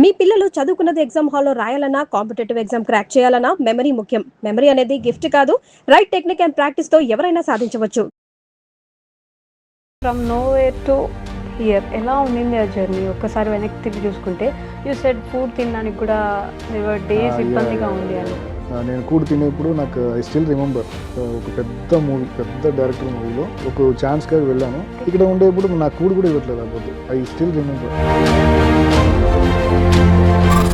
మీ పిల్లలు చదువుకున్నది ఎగ్జామ్ హాల్లో రాయాలన్నా కాంపిటేటివ్ ఎగ్జామ్ క్రాక్ చేయాలన్నా మెమరీ ముఖ్యం. మెమరీ అనేది గిఫ్ట్ కాదు, రైట్ టెక్నిక్ అండ్ ప్రాక్టీస్ తో ఎవరైనా సాధించవచ్చు. ఫ్రమ్ నోవేర్ టు హియర్ ఎలా ఉండింది ఆ జర్నీ? ఒక్కసారి వెనక్కి తిరిగి చూసుకుంటే యూ సెడ్ ఫుడ్ తినడానికి కూడా డేస్ ఇబ్బందిగా ఉంది అని. నేను కూడా తినేప్పుడు నాకు ఐ స్టిల్ రిమెంబర్ ఒక పెద్ద మూవీ, పెద్ద డైరెక్టర్ మూవీలో ఒక ఛాన్స్గా వెళ్ళాను. ఇక్కడ ఉండేప్పుడు నాకు కూడు కూడా ఇవ్వట్లేదు అప్పుడు. I still remember.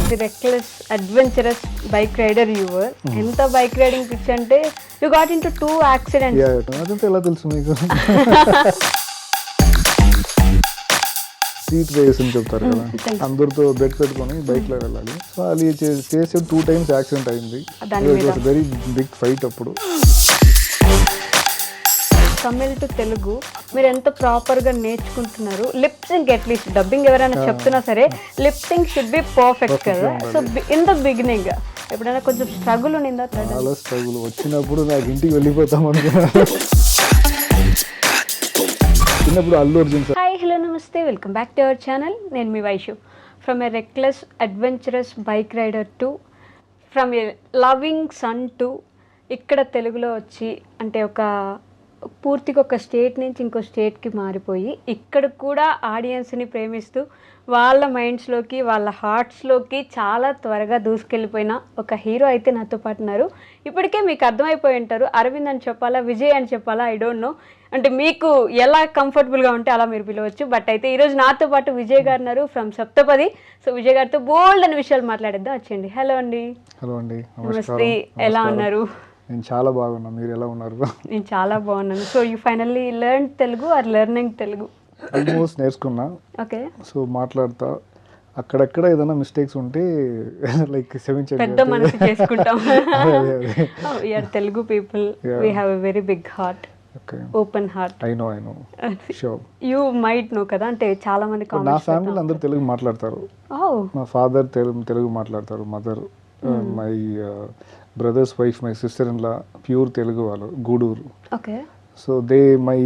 The reckless adventurous bike rider your. ఎంత బైక్ రైడింగ్ పిచ్ అంటే you got into 2 accidents. అదంతా ఎలా తెలుసు మీకు? సీట్ రేస్ అని చెప్తారు కదా, అందరితో బెట్ పెట్టుకొని బైక్లో వెళ్ళాలి. సో అది చేసే 2 times యాక్సిడెంట్ అయింది. వెరీ బిగ్ ఫైట్ అప్పుడు. తమిళ్ టు తెలుగు మీరు ఎంత ప్రాపర్గా నేర్చుకుంటున్నారు? లిప్ సింక్ అట్లీస్ట్ డబ్బింగ్ ఎవరైనా చెప్తున్నా సరే lip sync should be perfect కదా. సో ఇన్ ద బిగినింగ్ ఎప్పుడైనా కొంచెం స్ట్రగుల్ ఉండిందా? చాలా స్ట్రగుల్. వచ్చినప్పుడు నాకు ఇంటికి వెళ్ళిపోతాం అనుకున్నాను. చిన్నప్పుడు Allu Arjun sir. Hi, hello, నమస్తే, welcome back to our channel. నేను మీ Vaishu. From a reckless adventurous bike rider to, from a loving son to, ఇక్కడ తెలుగులో వచ్చి అంటే పూర్తిగా ఒక స్టేట్ నుంచి ఇంకో స్టేట్కి మారిపోయి ఇక్కడ కూడా ఆడియన్స్ని ప్రేమిస్తూ వాళ్ళ మైండ్స్లోకి వాళ్ళ హార్ట్స్లోకి చాలా త్వరగా దూసుకెళ్ళిపోయిన ఒక హీరో అయితే నాతో పాటు ఉన్నారు. ఇప్పటికే మీకు అర్థమైపోయి ఉంటారు, అరవింద్ అని చెప్పాలా, విజయ్ అని చెప్పాలా, ఐ డోంట్ నో. అంటే మీకు ఎలా కంఫర్టబుల్గా ఉంటే అలా మీరు పిలవచ్చు. బట్ అయితే ఈరోజు నాతో పాటు విజయ్ గారు ఉన్నారు ఫ్రమ్ సప్తపది. సో విజయ్ గారితో బోల్డ్ అనే విషయాలు మాట్లాడేద్దాం. వచ్చేయండి. హలో అండి. హలో అండి. నమస్తే. ఎలా ఉన్నారు? నేను చాలా బాగున్నా. మీరు ఎలా ఉన్నారు? నేను చాలా బాగున్నాను. So you finally learn Telugu or learning Telugu? Almost నేర్చుకున్నా. ఓకే. సో మాట్లాడతా. అక్కడక్కడ ఏదైనా మిస్టేక్స్ ఉంటే లైక్ క్షమించండి. పెద్ద మనసు చేసుకుంటాం. We are Telugu people, we have a very big heart, open heart. I know sure. You might know కదా, అంటే చాలా మంది నా ఫ్యామిలీలో అందరూ తెలుగు మాట్లాడతారు. మా ఫాదర్ తెలుగు మాట్లాడతారు, mother, my brother's wife, my sister in law pure Telugu వాళ్ళు, Gudur. Okay. So my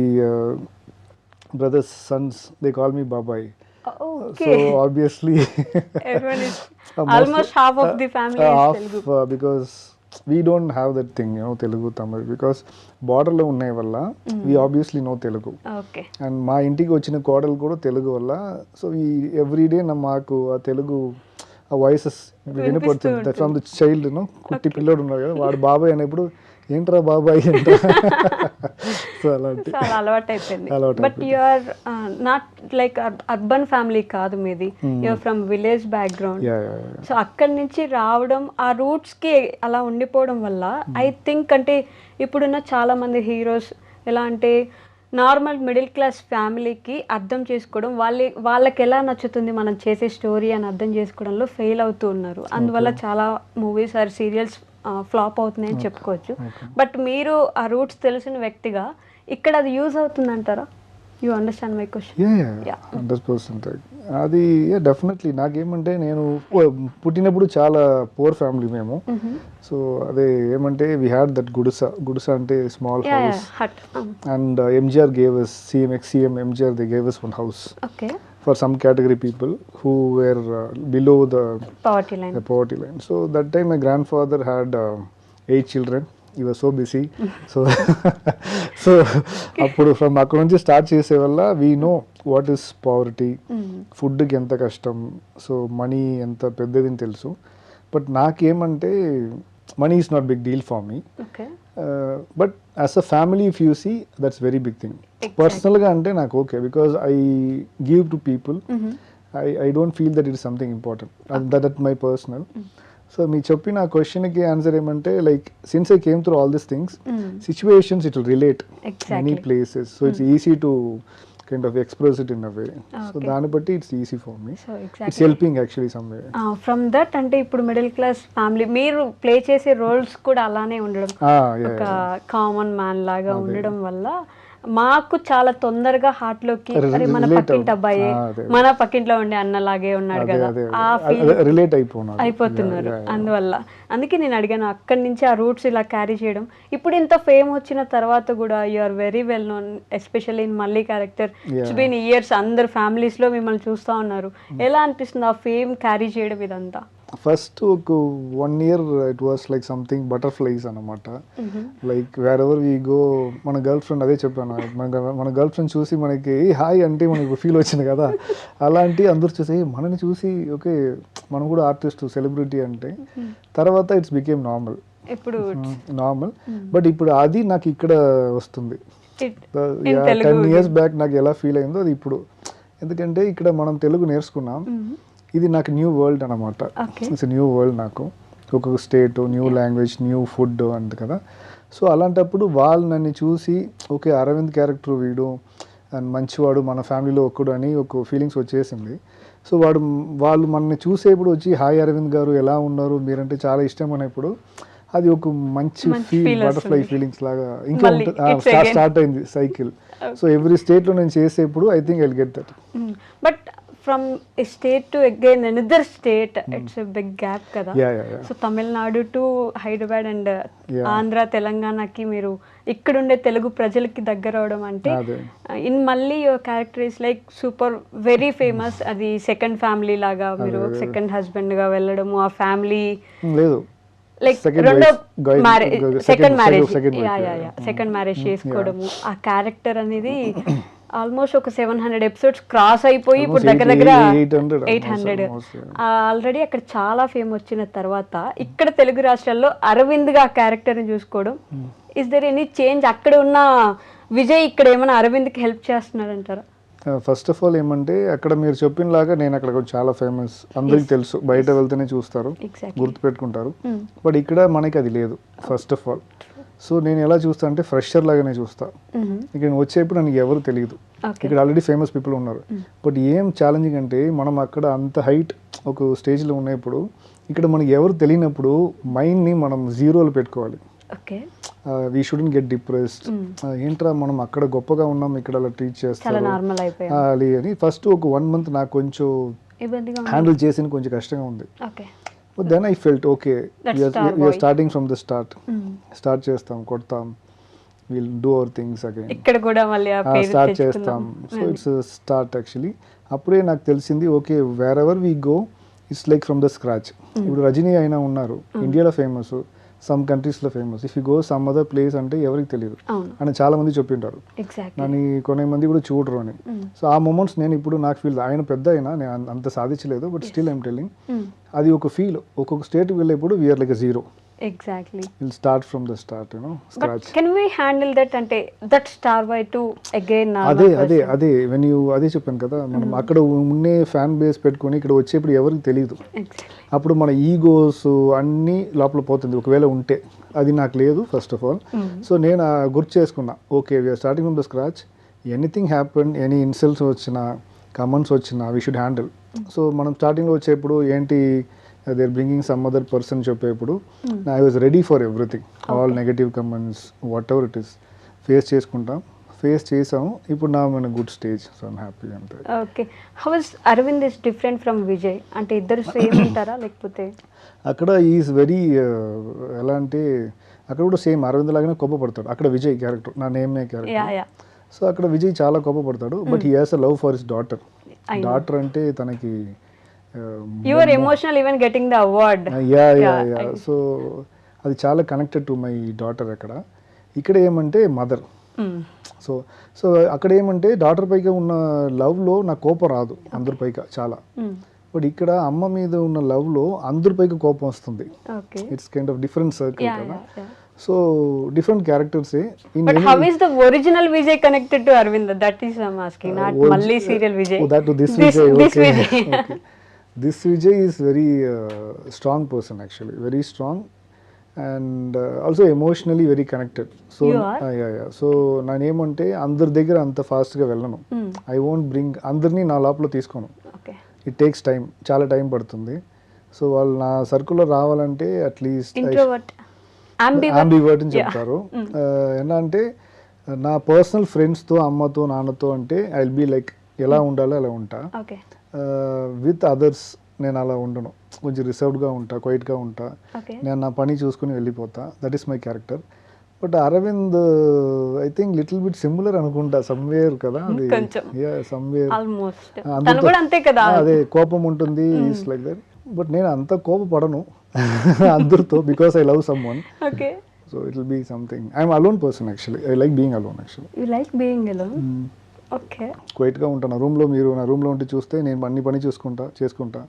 brother's sons they call me బాబాయ్. Okay. So obviously everyone is almost half of the family is Telugu. Because we don't have that thing, Telugu, Tamil, because border lo unnay valla we obviously know Telugu. Okay. And మా ఇంటికి వచ్చిన కోడలు కూడా తెలుగు వల్ల, so ఈ everyday మాకు ఆ తెలుగు ఆ వాయిసెస్ వినపడుతుంది. ఫ్రమ్ ద చైల్డ్ కుట్టి పిల్లోడు ఉన్నారు కదా, వాడు బాబాయ్ అనేప్పుడు ఏంట్రా బాబాయ్ అంట. సో అలాంటి అలవాటు అయిపోయింది. But you are not like urban family కాదు మీది, you are from village background. So అక్కడి నుంచి రావడం, ఆ రూట్స్కి అలా ఉండిపోవడం వల్ల ఐ థింక్ అంటే ఇప్పుడున్న చాలా మంది హీరోస్ ఎలా అంటే నార్మల్ మిడిల్ క్లాస్ ఫ్యామిలీకి అర్థం చేసుకోవడం, వాళ్ళకి ఎలా నచ్చుతుంది మనం చేసే స్టోరీ అని అర్థం చేసుకోవడంలో ఫెయిల్ అవుతూ ఉన్నారు. అందువల్ల చాలా మూవీస్ ఆర్ సీరియల్స్ ఫ్లాప్ అవుతున్నాయని చెప్పుకోవచ్చు. బట్ మీరు ఆ రూట్స్ తెలిసిన వ్యక్తిగా ఇక్కడ అది యూజ్ అవుతుంది అంటారా? You understand my question? 100%. అది డెఫినెట్లీ. నాకేమంటే నేను పుట్టినప్పుడు చాలా పూర్ ఫ్యామిలీ మేము. సో అదే ఏమంటే వీ హ్యాడ్ దట్ గుడిస అంటే small house. And MGR gave us, CM MGR they gave us one house. Okay. For some category people who were below the poverty line. So that time my grandfather had 8 children. He was so busy. So appudu from akkada nunchi start chese valla we know what is poverty, food ki enta kashtam, so money enta peddadi ni telusu. But naakemante money is not big deal for me. Okay. But as a family, if you see, that's very big thing. Exactly. Personal ga ante నాకు okay, because I give to people. I don't feel that it is something important. That my personal. So మీ చెప్పిన క్వశ్చన్కి answer ఏమంటే like since I came through all this things, situations it will relate many places, so it's easy to kind of express it in a way. Okay. So దాని బట్టి it's easy for me. So exactly. It's helping actually somewhere. From that అంటే ఇప్పుడు middle class family మీరు play చేసే roles కూడా అలానే ఉండడం, ఒక కామన్ మ్యాన్ లాగా ఉండడం వల్ల మాకు చాలా తొందరగా హార్ట్లోకి అరే మన పక్కింటి అబ్బాయి మన పక్కింట్లో ఉండే అన్నలాగే ఉన్నాడు కదా ఆ ఫీల్ రిలేట్ అయిపోతున్నారు. అందువల్ల అందుకే నేను అడిగాను అక్కడి నుంచి ఆ రూట్స్ ఇలా క్యారీ చేయడం. ఇప్పుడు ఇంత ఫేమ్ వచ్చిన తర్వాత కూడా you are very well known, especially in మళ్ళీ క్యారెక్టర్. ఇట్స్ బీన్ ఇయర్స్, అందరు ఫ్యామిలీస్ లో మిమ్మల్ని చూస్తూ ఉన్నారు. ఎలా అనిపిస్తుంది ఆ ఫేమ్ క్యారీ చేయడం ఇదంతా? ఫస్ట్ ఒక 1 year it was like something butterflies అనమాట. Like wherever we go, మన గర్ల్ ఫ్రెండ్ అదే చెప్పాను, మన గర్ల్ ఫ్రెండ్ చూసి మనకి హాయ్ అంటే మనకి ఫీల్ వచ్చింది కదా, అలాంటి అందరు చూసి మనని చూసి ఓకే మనం కూడా ఆర్టిస్ట్ సెలబ్రిటీ అంటే తర్వాత ఇట్స్ బికేమ్ నార్మల్. ఇప్పుడు నార్మల్. బట్ ఇప్పుడు అది నాకు ఇక్కడ వస్తుంది. 10 years బ్యాక్ నాకు ఎలా ఫీల్ అయిందో అది ఇప్పుడు. ఎందుకంటే ఇక్కడ మనం తెలుగు నేర్చుకున్నాం, ఇది నాకు న్యూ వరల్డ్ అనమాట. ఇట్స్ న్యూ వరల్డ్ నాకు. ఒక్కొక్క state, new language, new food అంత కదా. సో అలాంటప్పుడు వాళ్ళు నన్ను చూసి ఓకే అరవింద్ క్యారెక్టర్ వీడు అండ్ మంచివాడు, మన ఫ్యామిలీలో ఒక్కడు అని ఒక ఫీలింగ్స్ వచ్చేసింది. సో వాళ్ళు మనల్ని చూసేప్పుడు వచ్చి హాయ్ అరవింద్ గారు ఎలా ఉన్నారు, మీరంటే చాలా ఇష్టం అనేప్పుడు అది ఒక మంచి ఫీల్, బటర్ఫ్లై ఫీలింగ్స్ లాగా ఇంకా స్టార్ట్ అయింది సైకిల్. సో ఎవ్రీ స్టేట్లో నేను చేసేప్పుడు I think I will get that. But from a state to again another state, it's a big gap కదా. So Tamil Nadu to Hyderabad and Andhra తెలంగాణకి మీరు ఇక్కడుండే తెలుగు ప్రజలకి దగ్గర అవడం అంటే ఇన్ మళ్ళీ your character is like super very famous. అది సెకండ్ ఫ్యామిలీ లాగా మీరు సెకండ్ హస్బెండ్ గా వెళ్ళడము, ఆ ఫ్యామిలీ లేదు లైక్ రెండో సెకండ్ మ్యారేజ్ చేసుకోవడము, ఆ క్యారెక్టర్ అనేది ఆల్మోస్ట్ ఒక 700 ఎపిసోడ్స్ క్రాస్ అయిపోయి ఇప్పుడు దగ్గర దగ్గర 800 ఆల్రెడీ అక్కడ చాలా ఫేమ్ వచ్చిన తర్వాత ఇక్కడ తెలుగు రాష్ట్రాల్లో అరవింద్ గా క్యారెక్టర్ ని చూసుకోవడం, ఇస్ దర్ ఎనీ చేంజ్? అక్కడ ఉన్న విజయ్ ఇక్కడ ఏమైనా అరవింద్ కి హెల్ప్ చేస్తున్నాడు అంటారా? ఫస్ట్ ఆఫ్ ఆల్ ఏమంటే అక్కడ మీరు చెప్పినలాగా నేను అక్కడ చాలా ఫేమస్, అందరికి తెలుసు, బయట వెళ్తేనే చూస్తారు, గుర్తుపెట్టుకుంటారు. బట్ ఇక్కడ మనకి అది లేదు ఫస్ట్ ఆఫ్ ఆల్. సో నేను ఎలా చూస్తా అంటే ఫ్రెషర్ లాగానే చూస్తా. ఇక్కడ వచ్చేప్పుడు నాకు ఎవరు తెలియదు, ఇక్కడ ఆల్రెడీ ఫేమస్ పీపుల్ ఉన్నారు. బట్ ఏం ఛాలెంజింగ్ అంటే మనం అక్కడ అంత హైట్ ఒక స్టేజ్లో ఉన్నప్పుడు ఇక్కడ మనకి ఎవరు తెలియనప్పుడు మైండ్ని మనం జీరోలో పెట్టుకోవాలి. We shouldn't get depressed. ఏంట్రా మనం అక్కడ గొప్పగా ఉన్నాం, ఇక్కడ అలా ట్రీట్ చేస్తారు అని ఫస్ట్ ఒక 1 month నాకు కొంచెం హ్యాండిల్ చేసిన కొంచెం కష్టంగా ఉంది. But then I felt okay, we are starting from the start. Start చేస్తాం, కొడతాం, we'll do our things again. ఇక్కడ కూడా మళ్ళీ ఆ పేరు స్టార్ట్ చేస్తాం. So it's start actually. అప్పుడే నాకు తెలిసింది okay where ever we go it's like from the scratch. ఇప్పుడు రజనీ అయినా ఉన్నారు, ఇండియాలో ఫేమస్, సమ్ కంట్రీస్లో famous. If you go some other place అంటే ఎవరికి తెలియదు అని చాలా మంది చెప్పింటారు. నన్ను కొంతమంది కూడా చూడరు అని. సో ఆ మూమెంట్స్ నేను ఇప్పుడు నాకు ఫీల్, ఆయన పెద్ద అయినా నేను అంత సాధించలేదు, బట్ స్టిల్ ఐమ్ టెల్లింగ్ అది ఒక ఫీల్. ఒక్కొక్క స్టేట్కి వెళ్ళేప్పుడు we're like zero. Exactly. We'll start from the start, you know, scratch. But can we handle that ante that star by to again అదే when you అదే చెప్పాను కదా, మనం అక్కడ ఉండే ఫ్యాన్ బేస్ పెట్టుకొని ఇక్కడ వచ్చేప్పుడు ఎవరికి తెలియదు. అప్పుడు మన ఈగోస్ అన్నీ లోపల పోతుంది ఒకవేళ ఉంటే. అది నాకు లేదు ఫస్ట్ ఆఫ్ ఆల్. సో నేను గుర్తు చేసుకున్నా okay we're starting from the scratch. Anything happen, any insults వచ్చినా, కమెంట్స్ వచ్చినా వీ షుడ్ హ్యాండిల్. సో మనం స్టార్టింగ్లో వచ్చేప్పుడు ఏంటి they are bringing some other person చెప్పేప్పుడు I was ready for everything, all negative comments whatever it is face చేసుకుంటాం. Face చేసాము, ఇప్పుడు నా మన good stage. So I'm happy అంతే. Okay, how is Aravind is different from Vijay? అంటే ఇద్దరు same ఉంటారా లేకపోతే? అక్కడ ఈజ్ వెరీ ఎలా అంటే అక్కడ కూడా సేమ్ అరవింద్ లాగానే కోపపడతాడు. అక్కడ విజయ్ క్యారెక్టర్, నా నేమ్నే క్యారెక్టర్. సో అక్కడ విజయ్ చాలా కోపపడతాడు, but he has a love for his daughter. Daughter అంటే తనకి you were emotional even getting the award. yeah so అది చాలా కనెక్టెడ్ టు మై డాటర్. అక్కడ ఇక్కడ ఏమంటే మదర్. సో అక్కడ ఏమంటే డాటర్ పైగా ఉన్న లవ్లో నాకు కోపం రాదు అందరిపైగా చాలా. బట్ ఇక్కడ అమ్మ మీద ఉన్న లవ్లో అందరిపైగా కోపం వస్తుంది. It's kind of different circle కదా. So different characters. But how is the original Vijay connected to Arvind? That is I'm asking, not Malli serial Vijay. That to this Vijay. Okay. This Vijay is very strong person actually, very strong and also emotionally very connected. So yeah. So నేను ఏమంటే అందరి దగ్గర అంత ఫాస్ట్గా వెళ్ళను. I won't bring అందరినీ నా లోపల తీసుకోను. It takes time, చాలా టైం పడుతుంది. సో వాళ్ళు నా సర్కిల్లో రావాలంటే అట్లీస్ట్ ambivert అని చెప్తారు. ఎలా అంటే నా పర్సనల్ ఫ్రెండ్స్తో, అమ్మతో, నాన్నతో అంటే ఐ విల్ బీ లైక్ ఎలా ఉండాలో అలా ఉంటా. ఓకే. విత్ అదర్స్ నేను అలా ఉండను, కొంచెం రిజర్వ్డ్గా ఉంటా, క్వైట్గా ఉంటా. ఓకే. నేను నా పని చూసుకుని వెళ్ళిపోతా. That is my character. But Aravind I think little bit similar అనుకుంటా, సమ్వేర్ కదా అది. కొంచెం. సమ్వేర్ ఆల్మోస్ట్ తను కూడా అంతే కదా. అదే కోపం ఉంటుంది, ఈస్ లైక్ దట్. బట్ నేను అంత కోపపడను అందరితో, because I love someone. Okay. So it will be something. I'm alone person actually. I like being alone actually. You like being alone. Okay. క్వైట్గా ఉంటాను. రూమ్లో మీరు నా రూమ్లో ఉంటే చూస్తే నేను అన్ని పని చేసుకుంటా,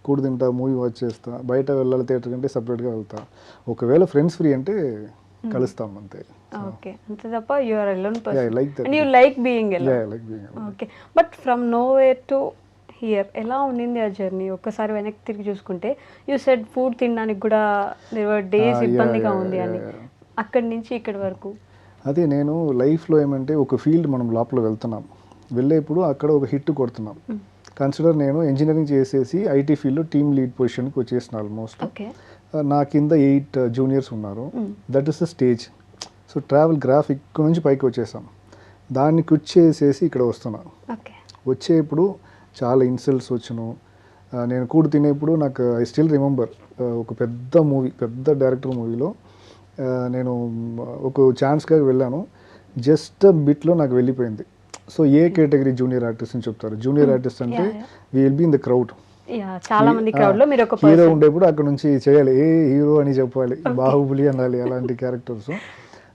కూడు తింటా, మూవీ వాచ్ చేస్తా. బయట వెళ్ళాలి థియేటర్ కంటే సపరేట్గా వెళ్తా. ఒకవేళ ఫ్రెండ్స్ ఫ్రీ అంటే కలుస్తాం అంతే. ఓకే. అంతే తప్ప you are alone person. I like that. And you like being alone. I like being alone. Okay. But from nowhere to here ఎలా ఉండింది ఆ జర్నీ? ఒక్కసారి వెనక్కి తిరిగి చూసుకుంటే యూ సెడ్ ఫుడ్ తినడానికి కూడా దేవర్ డేస్ ఇబ్బందిగా ఉంది అని. అక్కడి నుంచి ఇక్కడి వరకు అదే నేను లైఫ్లో ఏమంటే ఒక ఫీల్డ్ మనం లోపల వెళ్తున్నాం, వెళ్ళేప్పుడు అక్కడ ఒక హిట్ కొడుతున్నాం. కన్సిడర్ నేను ఇంజనీరింగ్ చేసేసి ఐటీ ఫీల్డ్లో టీమ్ లీడ్ పొజిషన్కి వచ్చేసిన ఆల్మోస్ట్. ఓకే. నా కింద 8 జూనియర్స్ ఉన్నారు. That is the stage. So travel graph ఇక్కడ నుంచి పైకి వచ్చేసాం. దాన్ని క్విట్ చేసేసి ఇక్కడ వస్తున్నాను. ఓకే. వచ్చేప్పుడు చాలా ఇన్సల్ట్స్ వచ్చాను. నేను కూడు తినేప్పుడు నాకు ఐ స్టిల్ రిమెంబర్ ఒక పెద్ద డైరెక్టర్ మూవీలో నేను ఒక ఛాన్స్గా వెళ్ళాను. జస్ట్ బిట్లో నాకు వెళ్ళిపోయింది. So A category junior artist అని చెప్తారు. జూనియర్ ఆర్టిస్ట్ అంటే we will be in the crowd. చాలా మంది క్రౌడ్ లో మీరు ఒక హీరో ఉండేప్పుడు అక్కడ నుంచి చేయాలి, ఏ హీరో అని చెప్పాలి, బాహుబలి అనాలి, అలాంటి క్యారెక్టర్స్.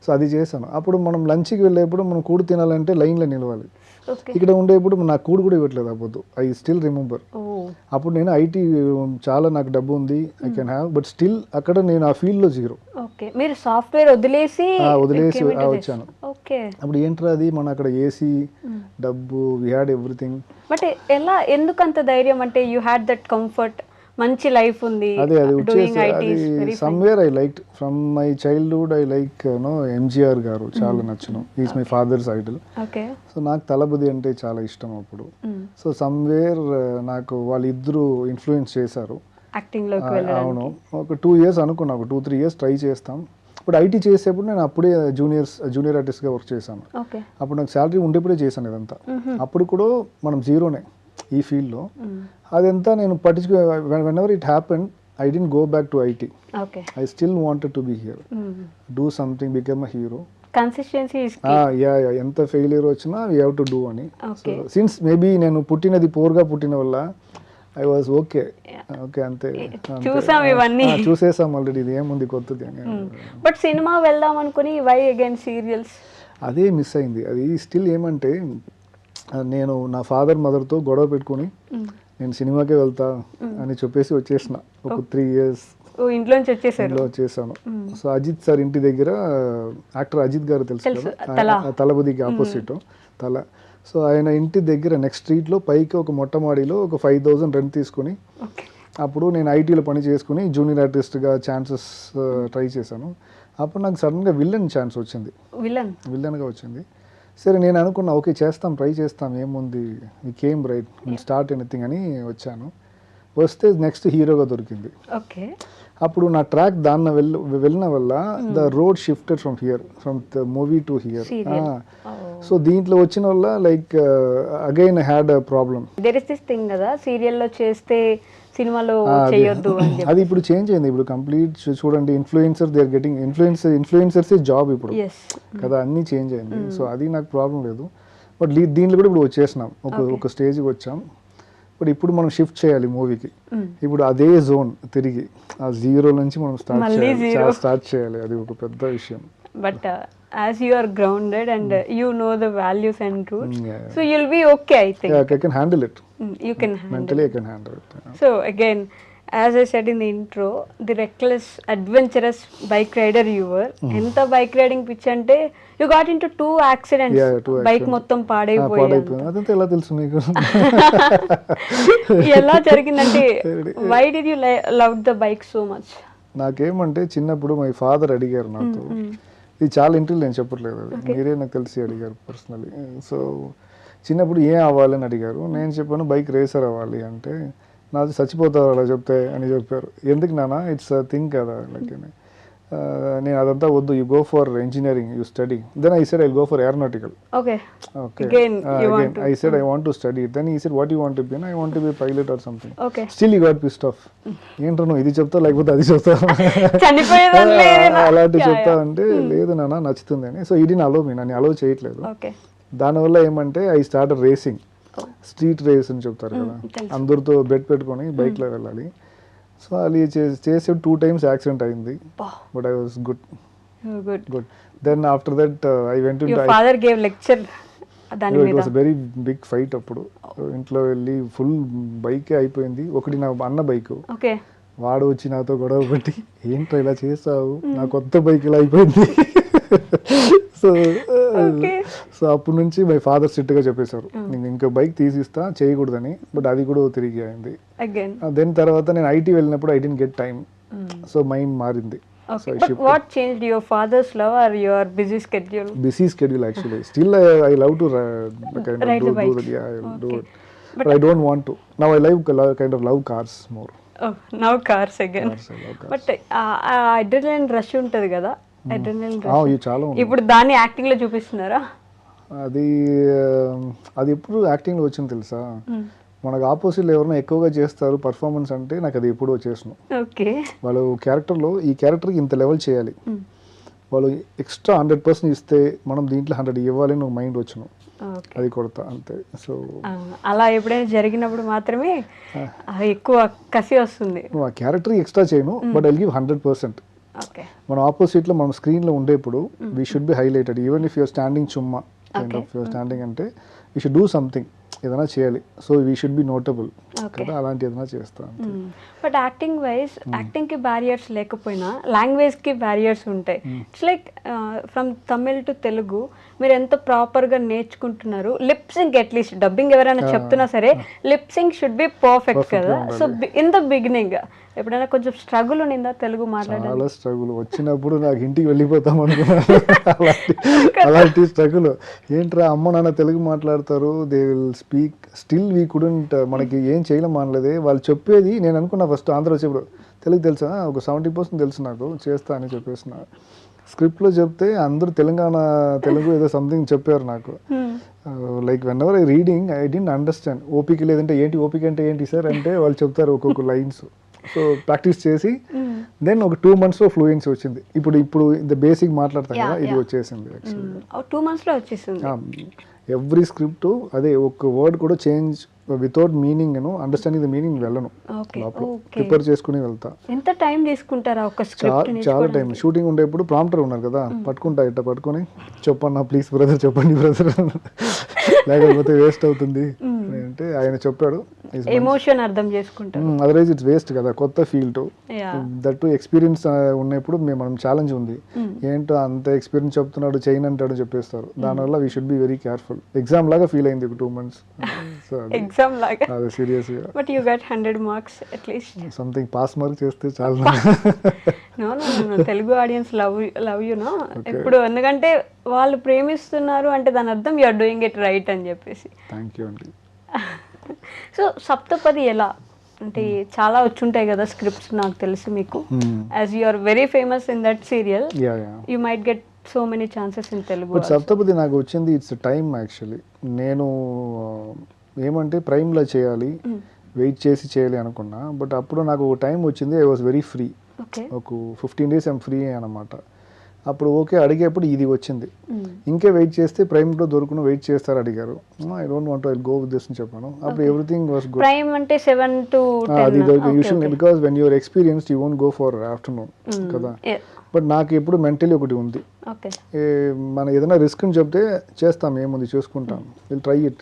సో అది చేశాను. అప్పుడు మనం లంచ్కి వెళ్ళేప్పుడు మనం కూడు తినాలంటే లైన్లో నిలవాలి. ఇక్కడ ఉండేప్పుడు నా కూడు కూడా ఇవ్వట్లేదు అవ్వద్దు. I still remember. అప్పుడు నేను ఐటీ చాలా నాకు డబ్బు ఉంది, I can have, but still అక్కడ నేను ఆ ఫీల్డ్లో జీరో. ఓకే. మీరు సాఫ్ట్వేర్ వదిలేసి వచ్చాను. అప్పుడు ఏంట్రా అది, మన అక్కడ ఏసీ, డబ్బు, వి హ్యాడ్ ఎవ్రీథింగ్. బట్ ఎలా, ఎందుకు అంత ధైర్యం? అంటే యూ హ్యాడ్ దట్ కంఫర్ట్, మంచి లైఫ్ ఉంది. అదే అది వచ్చేసి somewhere I like from my childhood. I like MGR garu చాలా నచ్చును. Is my father's idol. Okay. So నాకు తలపతి అంటే చాలా ఇష్టం అప్పుడు. సో సమ్వేర్ నాకు వాళ్ళిద్దరూ ఇన్ఫ్లుయెన్స్ చేశారు యాక్టింగ్లోకి. అవును. ఒక 2 years అనుకున్నా, ఒక 2-3 years ట్రై చేస్తాం. ఇప్పుడు ఐటీ చేసేప్పుడు నేను అప్పుడే జూనియర్ ఆర్టిస్ట్గా వర్క్ చేశాను. అప్పుడు నాకు శాలరీ ఉండేప్పుడే చేశాను ఇదంతా. అప్పుడు కూడా మనం జీరోనే ఈ ఫీల్డ్లో. అదంతా నేను whenever it happened I didn't go back to IT. I still wanted to be here, do something, become a hero. Consistency ఎంత ఫెయిలియర్ వచ్చినా వీ హ్యావ్ టు డూ అని. సిన్స్ మేబీ నేను పుట్టినది పోర్గా పుట్టిన వల్ల ఐ వాజ్ ఓకే అంతే. చూసాం ఇవన్నీ, చూసేసాం ఆల్రెడీ, ఇది ఏముంది కొత్తది అని. బట్ సినిమా వెళ్దాం అనుకుని వై అగైన్ సీరియల్స్? అదే మిస్ అయింది. అది స్టిల్ ఏమంటే నేను నా ఫాదర్ మదర్తో గొడవ పెట్టుకుని నేను సినిమాకే వెళ్తా అని చెప్పేసి వచ్చేసిన. ఒక 3 years ఇంట్లోంచి వచ్చేసాను. సో అజిత్ సార్ ఇంటి దగ్గర యాక్టర్ అజిత్ గారు తెలుసు కదా, తలబుదికి ఆపోజిట్ తల. సో ఆయన ఇంటి దగ్గర నెక్స్ట్ స్ట్రీట్లో పైకి ఒక మొట్టమాడిలో ఒక 5,000 రెంట్ తీసుకుని, అప్పుడు నేను ఐటీలో పని చేసుకుని జూనియర్ ఆర్టిస్ట్గా ఛాన్సెస్ ట్రై చేశాను. అప్పుడు నాకు సడన్గా విలన్ ఛాన్స్ వచ్చింది, విలన్గా వచ్చింది. సరే నేను అనుకున్నా ఓకే చేస్తాం, ట్రై చేస్తాం, ఏముంది, we came right, start anything అని వచ్చాను. వస్తే నెక్స్ట్ హీరోగా దొరికింది. అప్పుడు నా ట్రాక్ దాన్ని వెళ్ళిన వల్ల the road shifted from here, from the movie to here. So దీంట్లో వచ్చిన వల్ల like again had a problem. There is this thing కదా, సీరియల్లో చేస్తే సినిమాలో చేయొద్దు అని. అది ఇప్పుడు చేంజ్ అయింది. ఇప్పుడు కంప్లీట్ చూడండి, influencer they are getting influencers job ఇప్పుడు కదా, అన్నీ చేంజ్ అయింది. సో అది నాకు ప్రాబ్లం లేదు. బట్ దీంట్లో కూడా ఇప్పుడు వచ్చేసినాం, ఒక స్టేజ్కి వచ్చాం. బట్ ఇప్పుడు మనం షిఫ్ట్ చేయాలి మూవీకి. ఇప్పుడు అదే జోన్ తిరిగి ఆ జీరో నుంచి మనం స్టార్ట్ చేయాలి. అది ఒక పెద్ద విషయం. But as you are grounded and you know the values and roots, so you'll be okay, I think. I can handle it. You can handle mentally I can handle it. So again, as I said in the intro, the reckless adventurous bike rider you were. Enta bike riding pitch ante you got into 2 accidents. Bike mottam paadaipoyandi. Adante ela telusu meeku? Ela jarigindante, why did you love the bike so much? నాకేమంటే చిన్నప్పుడు my father అడిగారు నాతో, ఇది చాలా interview నేను చెప్పట్లేదు, అది మీరే నాకు తెలిసి అడిగారు పర్సనలీ. సో చిన్నప్పుడు ఏం అవ్వాలని అడిగారు. నేను చెప్పాను బైక్ రేసర్ అవ్వాలి అంటే, నాది చచ్చిపోతావు అలా చెప్తే అని చెప్పారు. ఎందుకు నాన్న, ఇట్స్ థింగ్ కదా లైక్. నేను అదంతా వద్దు, you go for engineering, you study. Then I said I go for aeronautical. Okay Okay. Again, you want Again, to- I said I want to study it. Then he said, what do you want to be? And I want to be a pilot or something. Okay Still he got pissed off. ఏంట్రా నువ్వు ఇది చెప్తావు లేకపోతే అది చెప్తావు చనిపోయేదాన్ని లేదేనా? అలాంటి Yeah, చెప్తా yeah. అంటే లేదు నాన్న నచ్చుతుంది అని. సో ఇడిన్ అలో మీ, నన్ను అలో చేయట్లేదు. ఓకే దానివల్ల ఏమంటే I start racing, street race అని చెప్తారు కదా, తెలుసు. అందరితో బెట్ పెట్టుకొని బైక్లో వెళ్ళాలి. సో అది చేసి 2 times యాక్సిడెంట్ అయింది. But I was good. Good. Then after that I went your father gave lecture దాని ఇట్ మీద. వాస్ వెరీ బిగ్ ఫైట్ అప్పుడు. ఇంట్లో వెళ్ళి ఫుల్ బైకే అయిపోయింది. ఒకటి నా అన్న బైక్, ఓకే వాడు వచ్చి నాతో గొడవ పెట్టి ఏంట్రా ఇలా చేస్తావు, నా కొత్త బైక్ ఇలా అయిపోయింది. సో సో అప్పటి నుంచి మై ఫాదర్ స్ట్రిక్ట్గా చెప్పేశారు, నేను ఇంకో బైక్ తీసిస్తా చేయకూడదని. బట్ అది కూడా తిరిగి అయింది. అగైన్ దెన్ తర్వాత నేను ఐటీ వెళ్ళినప్పుడు I didn't get time. So mind మారింది. Okay but what changed your father's love or your busy schedule? Busy schedule actually. Still I love to kind of Ride the bike. do that. Yeah, I will do Okay. it. But I don't want to. Now I kind of love cars more. Oh, now cars again. Cars, I love cars. But adrenaline rush ఉంటుంది కదా, adrenaline ఇవి చాలా ఉంది. ఇప్పుడు దాన్ని acting లో చూపిస్తున్నారా? అది అది ఎప్పుడు యాక్టింగ్లో వచ్చింది తెలుసా, మనకు ఆపోజిట్లో ఎవరైనా ఎక్కువగా చేస్తారు పర్ఫార్మెన్స్ అంటే నాకు అది ఎప్పుడు వచ్చేసాను. ఓకే వాళ్ళు క్యారెక్టర్లో ఈ క్యారెక్టర్కి ఇంత లెవెల్ చేయాలి, వాళ్ళు ఎక్స్ట్రా 100% ఇస్తే మనం దీంట్లో 100 ఇవ్వాలని ఒక మైండ్ వచ్చును, అది కొడతా అంతే. సో అలా ఎప్పుడైనా జరిగినప్పుడు మాత్రమే ఎక్కువ కసి వస్తుంది. నువ్వు ఆ క్యారెక్టర్ ఎక్స్ట్రా చేయను, బట్ ఐ గివ్ 100%. ఓకే మన ఆపోజిట్లో మనం స్క్రీన్లో ఉండేప్పుడు we should be highlighted. Even if you're standing చుమ్మా కైండ్ ఆఫ్ యూర్ స్టాండింగ్ అంటే వీ షుడ్ డూ సంథింగ్, ఏదైనా చేయాలి. So we should be notable కదా, అలాంటి ఏదైనా చేస్తాను. బట్ యాక్టింగ్ వైజ్ యాక్టింగ్కి బ్యారియర్స్ లేకపోయినా లాంగ్వేజ్కి బ్యారియర్స్ ఉంటాయి. It's like from Tamil to Telugu మీరు ఎంత ప్రాపర్గా నేర్చుకుంటున్నారు. లిప్సింగ్ అట్లీస్ట్ డబ్బింగ్ ఎవరైనా చెప్తున్నా సరే లిప్సింగ్ షుడ్ బి పర్ఫెక్ట్ కదా. సో ఇన్ ద బిగినింగ్ ఎప్పుడైనా కొంచెం స్ట్రగుల్ ఉండిందా తెలుగు మాట్లాడాలి? చాలా స్ట్రగుల్ వచ్చినప్పుడు నాకు ఇంటికి వెళ్ళిపోతాం అనుకున్నాను. అలాంటి స్ట్రగుల్ ఏంట్రా అమ్మ నాన్న తెలుగు మాట్లాడతారు, they will speak, still we couldn't, మనకి ఏం చేయలేం అనలేదే. వాళ్ళు చెప్పేది నేను అనుకున్నా ఫస్ట్ ఆంధ్ర వచ్చేప్పుడు తెలుగు తెలుసా, ఒక 70% తెలుసు నాకు, చేస్తా అని చెప్పేసిన. స్క్రిప్ట్లో చెప్తే అందరూ తెలంగాణ తెలుగు ఏదో సంథింగ్ చెప్పారు నాకు. Like when ever I reading I didn't understand. ఓపిక లేదంటే ఏంటి, ఓపిక అంటే ఏంటి సార్ అంటే వాళ్ళు చెప్తారు ఒక్కొక్క లైన్స్. సో ప్రాక్టీస్ చేసి దెన్ ఒక 2 monthsలో ఫ్లూయెన్సీ వచ్చింది. ఇప్పుడు ఇంత బేసిక్ మాట్లాడతాం కదా, ఇది వచ్చేసింది యాక్చువల్గా. 2 monthsలో వచ్చేసింది. ఎవ్రీ స్క్రిప్ట్ అదే, ఒక వర్డ్ కూడా change without meaning understanding the meaning వెళ్ళను, లోపల ప్రిపేర్ చేసుకుని వెళ్తా. ఎంత టైం తీసుకుంటారా ఒక స్క్రిప్ట్? చాలా టైం. షూటింగ్ ఉండేప్పుడు ప్రాంప్టర్ ఉన్నారు కదా, పట్టుకుంటా ఇట్లా పట్టుకొని చెప్పన్నా ప్లీజ్ బ్రదర్, చెప్పండి బ్రదర్, లేకపోతే వేస్ట్ అవుతుంది అంటే ఆయన చెప్పాడు. ఎమోషన్ అర్థం చేసుకుంటారు, అదర్వైజ్ ఇట్స్ వేస్ట్ కదా. కొత్త ఫీల్డ్ దట్ ఎక్స్పీరియన్స్ ఉన్నప్పుడు మనం ఛాలెంజ్ ఉంది, ఏంటో అంత ఎక్స్పీరియన్స్ చెప్తున్నాడు చేయను అంటాడు చెప్పేస్తారు. దానివల్ల we should be very careful. Exam లాగా ఫీల్ అయింది ఒక 2 months. సో ఎగ్జామ్ లాగా. అదే సీరియస్గా. But you got 100 marks at least. Something pass mark చేస్తే చాలా. No Telugu audience love you know ఇప్పుడు, ఎందుకంటే వాళ్ళు ప్రేమిస్తున్నారు అంటే దాని అర్థం you are doing it right అని చెప్పేసి. థ్యాంక్ యూ అండి. సో సప్తపది ఎలా అంటే చాలా వచ్చుంటాయి కదా స్క్రిప్ట్స్, నాకు తెలుసు మీకు. As you are very famous in that serial, you might get so many chances in Telugu. But Saptapadi నాకు వచ్చింది ఇట్స్ టైమ్ యాక్చువల్లీ. నేను ఏమంటే ప్రైమ్లో చేయాలి, వెయిట్ చేసి చేయాలి అనుకున్నా. బట్ అప్పుడు నాకు టైం వచ్చింది, ఐ వాజ్ వెరీ ఫ్రీ. ఒక 15 days ఐమ్ ఫ్రీ అనమాట. అప్పుడు ఓకే అడిగేప్పుడు ఇది వచ్చింది. ఇంకే వెయిట్ చేస్తే ప్రైమ్లో దొరుకును, వెయిట్ చేస్తారు అడిగారు. I don't want I go with this అని చెప్పాను. అప్పుడు ఎవ్రీథింగ్ వాస్ గుడ్. ప్రైమ్ అంటే 7 to 10 అది usually because when you're experienced you won't go for afternoon కదా. బట్ నాకు ఎప్పుడు మెంటలీ ఒకటి ఉంది, మనం ఏదైనా రిస్క్ అని చెప్తే చేస్తాం, ఏముంది చూసుకుంటాం, విల్ ట్రై ఇట్.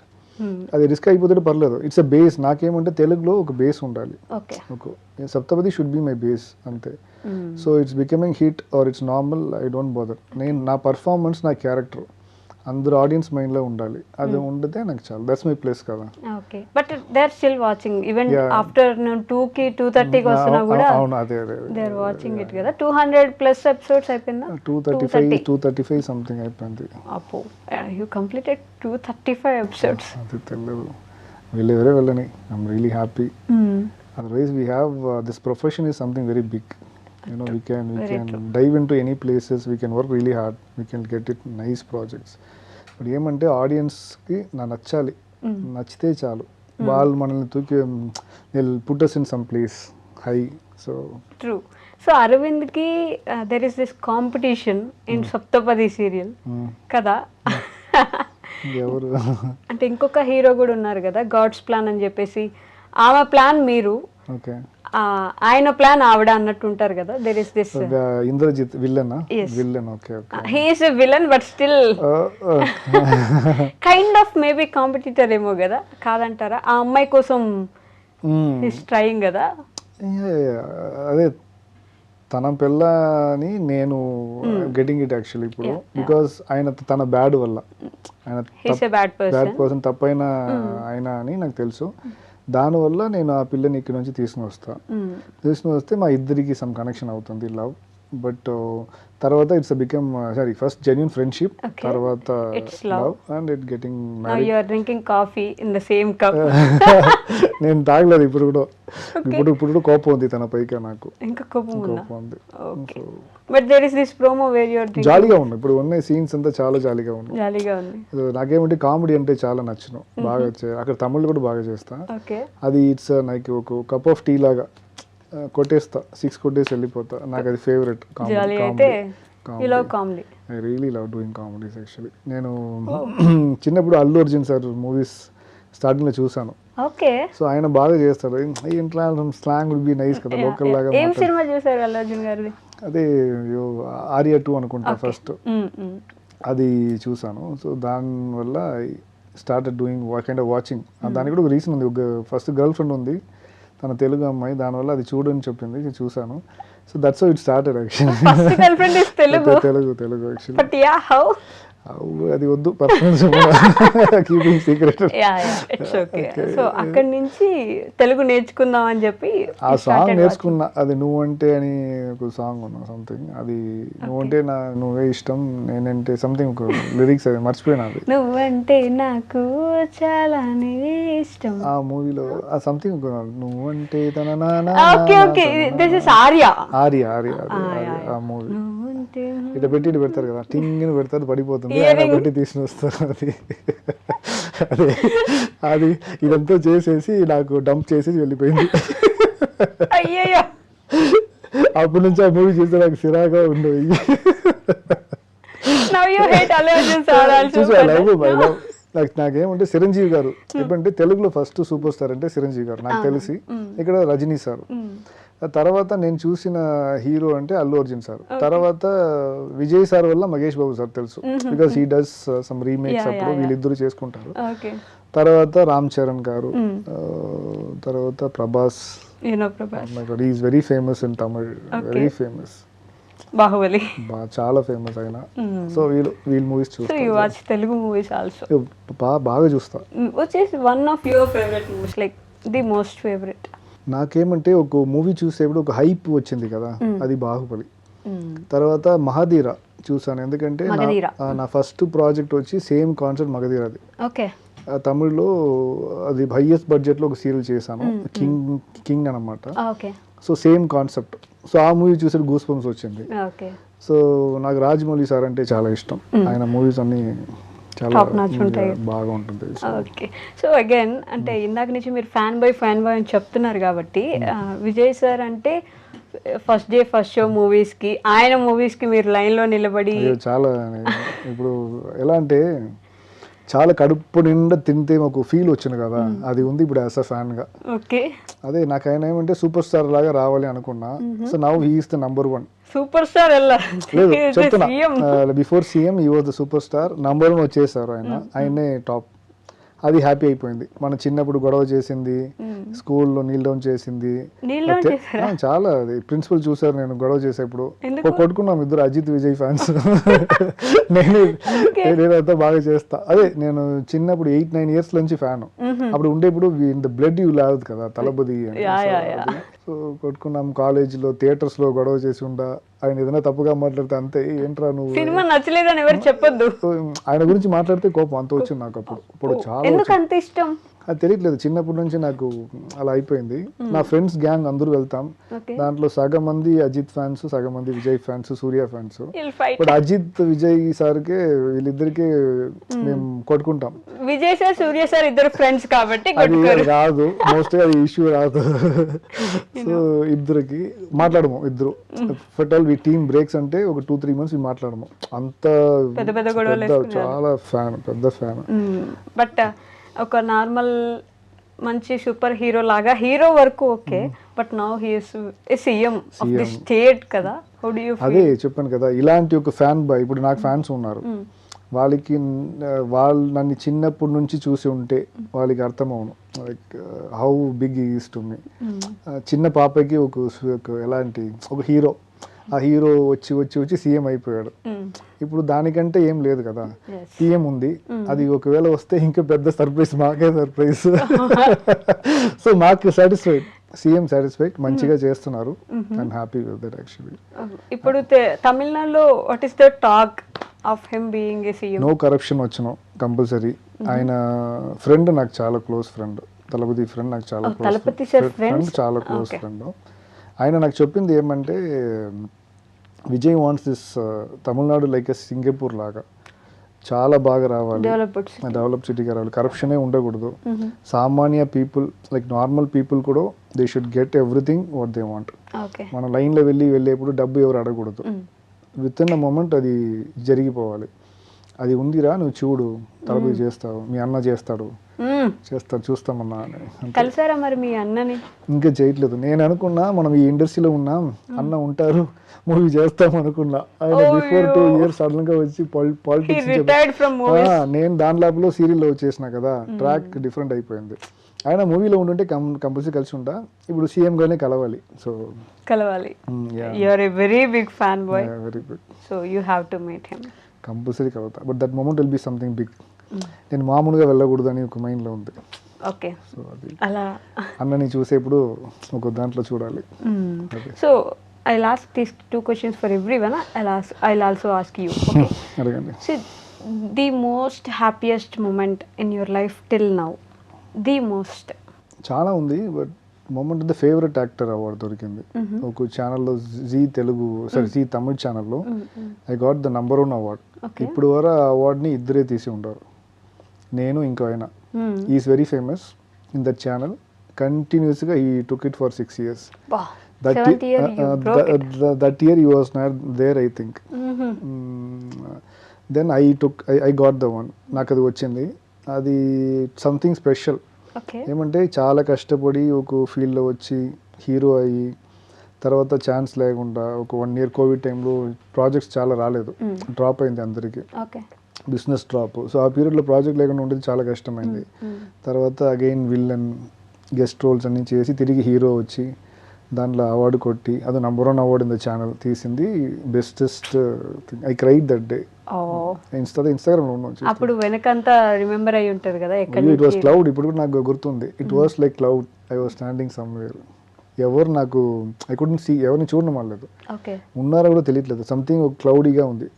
అది రిస్క్ అయిపోతే పర్లేదు, ఇట్స్ అ బేస్. నాకేమంటే తెలుగులో ఒక బేస్ ఉండాలి. సప్తపది షుడ్ బి మై బేస్ అంతే. So it's becoming hit or it's normal, I don't bother. నేను నా పర్ఫార్మెన్స్, నా క్యారెక్టర్ అందరూ ఆడియన్స్ మైండ్లో ఉండాలి, అది ఉండితే నాకు చాలు. దట్స్ మై ప్లేస్ కదా. Okay but they are still watching even after 2కి 2:30కి వస్తున్నా కూడా. అవును అదే దే ఆర్ వాచింగ్ ఇట్ కదా. 200+ episodes అయిపోయిందా? 235 సంథింగ్ అయిపోయింది. అపో యు కంప్లీటెడ్ 235 episodes. అది తెలియదు, వెళ్ళేవరే వెళ్ళని. I'm really happy. Otherwise we have this profession is something very big. we can dive into any places, we can work really hard, we can get it nice projects. But ఏమంటే ఆడియన్స్కి నా నచ్చాలి, నచ్చితే చాలు. వాళ్ళు మనల్ని తూకి put us in some place high. So true. So అరవింద్కి there is this competition in Saptapadi serial కదా. ఎవరు అంటే ఇంకొక హీరో కూడా ఉన్నారు కదా, గాడ్స్ ప్లాన్ అని చెప్పేసి. ఆమె ప్లాన్ మీరు, ఓకే, ఆయన ప్లాన్ ఆవిడ అన్నట్టు ఉంటారు కదా. There is this Indrajit villain. Villain, okay okay. He is a villain but still kind of maybe competitor ఏమో కదా, కాదంటారా? ఆ అమ్మాయి కోసం ఈస్ ట్రైయింగ్ కదా. అదే తన పిల్లని నేను గెటింగ్ ఇట్ యాక్చువల్లీ ఇప్పుడు, బికాస్ ఆయన తన బ్యాడ్ వల్ల, ఆయన బ్యాడ్ పర్సన్, తప్పైన ఆయన అని నాకు తెలుసు. దానివల్ల నేను ఆ పిల్లని ఇక్కడి నుంచి తీసుకుని వస్తే మా ఇద్దరికి సమ్ కనెక్షన్ అవుతుంది, లవ్. బట్ తర్వాత it's become first genuine friendship, తర్వాత love and it getting married. You are drinking coffee in the same cup. నేను తాగలేదు ఇప్పుడు కూడా. ఇప్పుడు కోపం ఉంది తన పైకి, నాకు ఇంకా కోపం ఉంది. Okay. But there is this promo where you are drinking. జాలీగా ఉంది. ఇప్పుడు ఉన్న సీన్స్ అంతా చాలా జాలీగా ఉంది. నాకేమంటే కామెడీ అంటే చాలా నచ్చును, బాగా అక్కడ తమిళ్ కూడా బాగా చేస్తా. అది ఇట్స్ లైక్ ఒక కప్ ఆఫ్ టీ లాగా కొట్టేస్తా, 6 కొట్టేసి వెళ్ళిపోతా. నాకు అది favourite comedy. I really love doing comedies actually. నేను చిన్నప్పుడు Allu Arjun sir movies starting లో చూసాను. ఓకే. సో ఆయన బాగా చేస్తాడు. ఇంట్లో స్లాంగ్ వుడ్ బి నైస్ కదా, లోకల్ లాగా. ఏం సినిమా చూసారు అల్లు అర్జున్ గారిది? అదే ఆర్యా 2 అనుకుంటా ఫస్ట్, అది చూసాను. సో దానివల్ల started doing kind of watching. దానికి కూడా ఒక రీజన్ ఉంది. ఫస్ట్ గర్ల్ ఫ్రెండ్ ఉంది, తన తెలుగు అమ్మాయి, దానివల్ల అది చూడని చెప్పింది, చూసాను. So that's how it started actually. First girl friend is Telugu actually. But yeah how అది వద్దు, personals keeping secret. It's okay. So అక్కడి నుంచి తెలుగు నేర్చుకుందాం అని చెప్పి ఆ సాంగ్ నేర్చుకున్నా. అది నువ్వంటే అని ఒక సాంగ్ ఉన్నా సంథింగ్, అది నువ్వంటే నువ్వే ఇష్టం, నేనంటే సంథింగ్ ఒక లిరిక్స్, అది మర్చిపోయినా. అది నువ్వంటే నాకు చాలా ఇష్టం. ఆ మూవీలో ఆ సంథింగ్ నువ్వంటే తన ఆర్యా ఆ మూవీ ఇట్లా పెట్టి పెడతారు కదా, టింగ్ పెడతారు, పడిపోతుంది, పెట్టి తీసుకుని వస్తారు. అది ఇదంతా చేసేసి నాకు డంప్ చేసేసి వెళ్ళిపోయింది. అయ్యయ్యో. అప్పటి నుంచి ఆ మూవీ చూస్తే నాకు సిరాగా ఉండేది. నాకేమంటే చిరంజీవి గారు, ఎప్పుడంటే తెలుగులో ఫస్ట్ సూపర్ స్టార్ అంటే చిరంజీవి గారు నాకు తెలిసి, ఇక్కడ రజనీ సార్. తర్వాత నేను చూసిన హీరో అంటే అల్లు అర్జున్ సార్. తర్వాత విజయ్ సార్ వల్ల మహేష్ బాబు సార్ తెలుసు, because he does some remakes, అప్పుడు వీళ్ళిద్దరు చేసుకుంటారు. తర్వాత రామ్ చరణ్ గారు, తర్వాత Prabhas. Is very famous in Tamil, very famous. Baahubali చాలా ఫేమస్ అయిన. సో వీళ్ళ మూవీస్ చూస్తా. తెలుగు మూవీస్ ఆల్సో బాగా చూస్తా. వచ్చేసి one of your favourite movies, like the most favourite? నాకేమంటే ఒక మూవీ చూసేప్పుడు ఒక హైప్ వచ్చింది కదా, అది బాహుబలి. తర్వాత మగధీర చూసాను, ఎందుకంటే నా ఫస్ట్ ప్రాజెక్ట్ వచ్చి సేమ్ కాన్సెప్ట్ మగధీరది. తమిళ్లో అది హైయెస్ట్ బడ్జెట్ లో ఒక సీరియల్ చేశాను, కింగ్ అనమాట. So same concept. సో ఆ మూవీ చూసే గూస్ బంప్స్ వచ్చింది. సో నాకు రాజమౌళి సార్ అంటే చాలా ఇష్టం. ఆయన మూవీస్ అన్ని చాలా బాగా ఉంటుంది. ఓకే. సో అగైన్ అంటే ఇందాక నుంచి మీరు ఫ్యాన్ బాయ్ అని చెప్తున్నారు కాబట్టి, విజయ్ సార్ అంటే ఫస్ట్ డే ఫస్ట్ షో మూవీస్కి, ఆయన మూవీస్కి మీరు లైన్లో నిలబడి చాలా, ఇప్పుడు ఎలా అంటే చాలా కడుపు నిండా తింటే ఒక ఫీల్ వచ్చింది కదా, అది ఉంది ఇప్పుడు యాజ్ అ ఫ్యాన్ గా. ఓకే. అదే నాకు ఆయన ఏమంటే సూపర్ స్టార్ లాగా రావాలి అనుకున్నా. So now he is the number 1. Super star లేదు చెప్తున్నా, before CM he was the super star. Number 1 వచ్చేసారు ఆయనే టాప్. అది హ్యాపీ అయిపోయింది. మన చిన్నప్పుడు గొడవ చేసింది, స్కూల్లో నీల్ డౌన్ చేసింది చాలా. అది ప్రిన్సిపల్ చూసారు నేను గొడవ చేసేప్పుడు, కొట్టుకున్నాం ఇద్దరు అజిత్ విజయ్ ఫ్యాన్స్. నేనంతా బాగా చేస్తా. అదే నేను చిన్నప్పుడు 8-9 ఇయర్స్ నుంచి ఫ్యాన్. అప్పుడు ఉండేప్పుడు ఇన్ ద బ్లడ్ యూ లావ్ కదా తలపతి. సో కొట్టుకున్నాం కాలేజీలో, థియేటర్స్ లో గొడవ చేసి ఉండా. ఆయన ఏదైనా తప్పుగా మాట్లాడితే అంతే, ఏంట్రా నువ్వు సినిమా నచ్చలేదని ఎవరు చెప్పొద్దు. ఆయన గురించి మాట్లాడితే కోపం అంత వచ్చింది నాకు అప్పుడు. ఇప్పుడు చాలా ఎందుకు అంత ఇష్టం? అది తెలియట్లేదు, చిన్నప్పటి నుంచి నాకు అలా అయిపోయింది. నా ఫ్రెండ్స్ గ్యాంగ్ అందరూ వెళ్తాం, ఓకే దాంట్లో సగం మంది అజిత్ ఫ్యాన్స్, సగం మంది Vijay fans, Suriya fans. Will fight. But Ajith Vijay సార్కే వీళ్ళిద్దరికి మేము కొట్టుకుంటాం. విజయ్ సార్ సూర్య సార్ ఇద్దరు ఫ్రెండ్స్ కాబట్టి అది కొట్టుకోరు. రాదు, మోస్ట్లీ అది ఇష్యూ రాదు. సో ఇద్దరికి మాట్లాడము, ఇద్దరు ఫెటల్ వి టీమ్ బ్రేక్స్ అంటే ఒక 2-3 months మాట్లాడము. అంత పెద్ద పెద్ద గొడవలు చాలా ఫ్యాన్, పెద్ద ఫ్యాన్. బట్ ఒక నార్మల్ మంచి సూపర్ హీరో లాగా హీరో వరకు okay, but now he's CM of the state కదా. హౌ డు యు అదే చెప్పాను కదా, ఇలాంటి ఒక ఫ్యాన్ బాయ్. ఇప్పుడు నాకు ఫ్యాన్స్ ఉన్నారు, వాళ్ళకి వాళ్ళు నన్ను చిన్నప్పటి నుంచి చూసి ఉంటే వాళ్ళకి అర్థమవును like how big is to me. చిన్న పాపకి ఒక ఎలాంటి ఒక హీరో, ఆ హీరో వచ్చి సీఎం అయిపోయాడు. ఇప్పుడు దానికంటే ఏం లేదు కదా, సీఎం ఉంది. అది ఒకవేళ వస్తే ఇంకా పెద్ద సర్ప్రైజ్, మాకే సర్ప్రైజ్. సో మాకు సాటిస్ఫైడ్, సీఎం సాటిస్ఫైడ్, మంచిగా చేస్తున్నారు. I'm happy with that actually. ఇప్పుడు తమిళనాడులో what is the talk of him being a CM? No corruption వచ్చిన కంపల్సరీ. ఆయన ఫ్రెండ్, నాకు చాలా క్లోజ్ ఫ్రెండ్, తలపతి ఫ్రెండ్, నాకు చాలా తలపతి సార్ ఫ్రెండ్, చాలా క్లోజ్ ఫ్రెండ్. ఆయన నాకు చెప్పింది ఏమంటే, Vijay wants this Tamil Nadu like a Singapore లాగా చాలా బాగా రావాలి, డెవలప్ సిటీగా రావాలి, కరప్షనే ఉండకూడదు. సామాన్య పీపుల్ లైక్ నార్మల్ పీపుల్ కూడా they should get everything what they want. మన లైన్లో వెళ్ళేప్పుడు డబ్బు ఎవరు అడగకూడదు, విత్ ఇన్ అ మూమెంట్ అది జరిగిపోవాలి. అది ఉందిరా, నువ్వు చూడు, తలపతి చేస్తావు, మీ అన్న చేస్తాడు, చూస్తామన్నా. కలిసారా మరి మీ అన్నని? ఇంకా చేయట్లేదు. నేను అనుకున్నా మనం ఈ ఇండస్ట్రీలో ఉన్నాం, అన్న ఉంటారు, మూవీ చేస్తాం అనుకున్నా. ఆయన బిఫోర్ 2 years సడన్ గా వచ్చి పాలిటిక్స్. నేను దాని లోపల సీరియల్లో వచ్చేసిన కదా, ట్రాక్ డిఫరెంట్ అయిపోయింది. ఆయన మూవీలో ఉండుంటే కంపల్సరీ కలిసి ఉంటా. ఇప్పుడు సీఎం గానే కలవాలి. సో కలవాలి. You are a very big fan boy. Very big. So you have to meet him. Compulsory కలుగుతా. But that moment will be something big. నేను మామూలుగా వెళ్ళకూడదు అని ఒక మైండ్లో ఉంది. ఓకే. సో అది అలా అన్నని చూసేప్పుడు ఒక దాంట్లో చూడాలి. So I'll ask these 2 questions for everyone. I'll also ask you. Okay. అడగండి. So the most happiest moment in your life till now. The most. చాలా ఉంది, but moment the favourite actor award దొరికింది ఒక ఛానల్లో, జీ తెలుగు జీ తమిళ్ ఛానల్లో. I got the number 1 award. ఇప్పుడు వరకు ఆ అవార్డ్ని ఇద్దరే తీసి ఉంటారు, నేను ఇంకో ఆయన. Is very famous in that channel. కంటిన్యూస్గా ఈ took it for 6 years. That year he was not there, I think. Then I got the one. నాకు అది వచ్చింది. అది సంథింగ్ స్పెషల్. ఏమంటే చాలా కష్టపడి ఒక ఫీల్డ్లో వచ్చి హీరో అయ్యి, తర్వాత ఛాన్స్ లేకుండా ఒక 1 year కోవిడ్ టైంలో ప్రాజెక్ట్స్ చాలా రాలేదు, డ్రాప్ అయింది అందరికీ, బిజినెస్ డ్రాప్. సో ఆ పీరియడ్లో ప్రాజెక్ట్ లేకుండా ఉండేది చాలా కష్టమైంది. తర్వాత అగైన్ విల్లన్, గెస్ట్ రోల్స్ అన్నీ చేసి తిరిగి హీరో వచ్చి దాంట్లో అవార్డు కొట్టి, అది number 1 award in the channel తీసింది. Bestest thing. I cried that day. ఇన్స్టాగ్రామ్లో ఉన్నాం. అప్పుడు వెనకంతా రిమెంబర్ అయి ఉంటుంది కదా, ఇట్ వాస్ క్లౌడ్. ఇప్పుడు కూడా నాకు గుర్తుంది. It was like cloud. I was standing somewhere. ఎవరు నాకు ఐ కుడెంట్ సీ, ఎవరిని చూడడం వాళ్ళలేదు, ఉన్నారో కూడా తెలియట్లేదు. సంథింగ్ ఒక క్లౌడీగా ఉంది.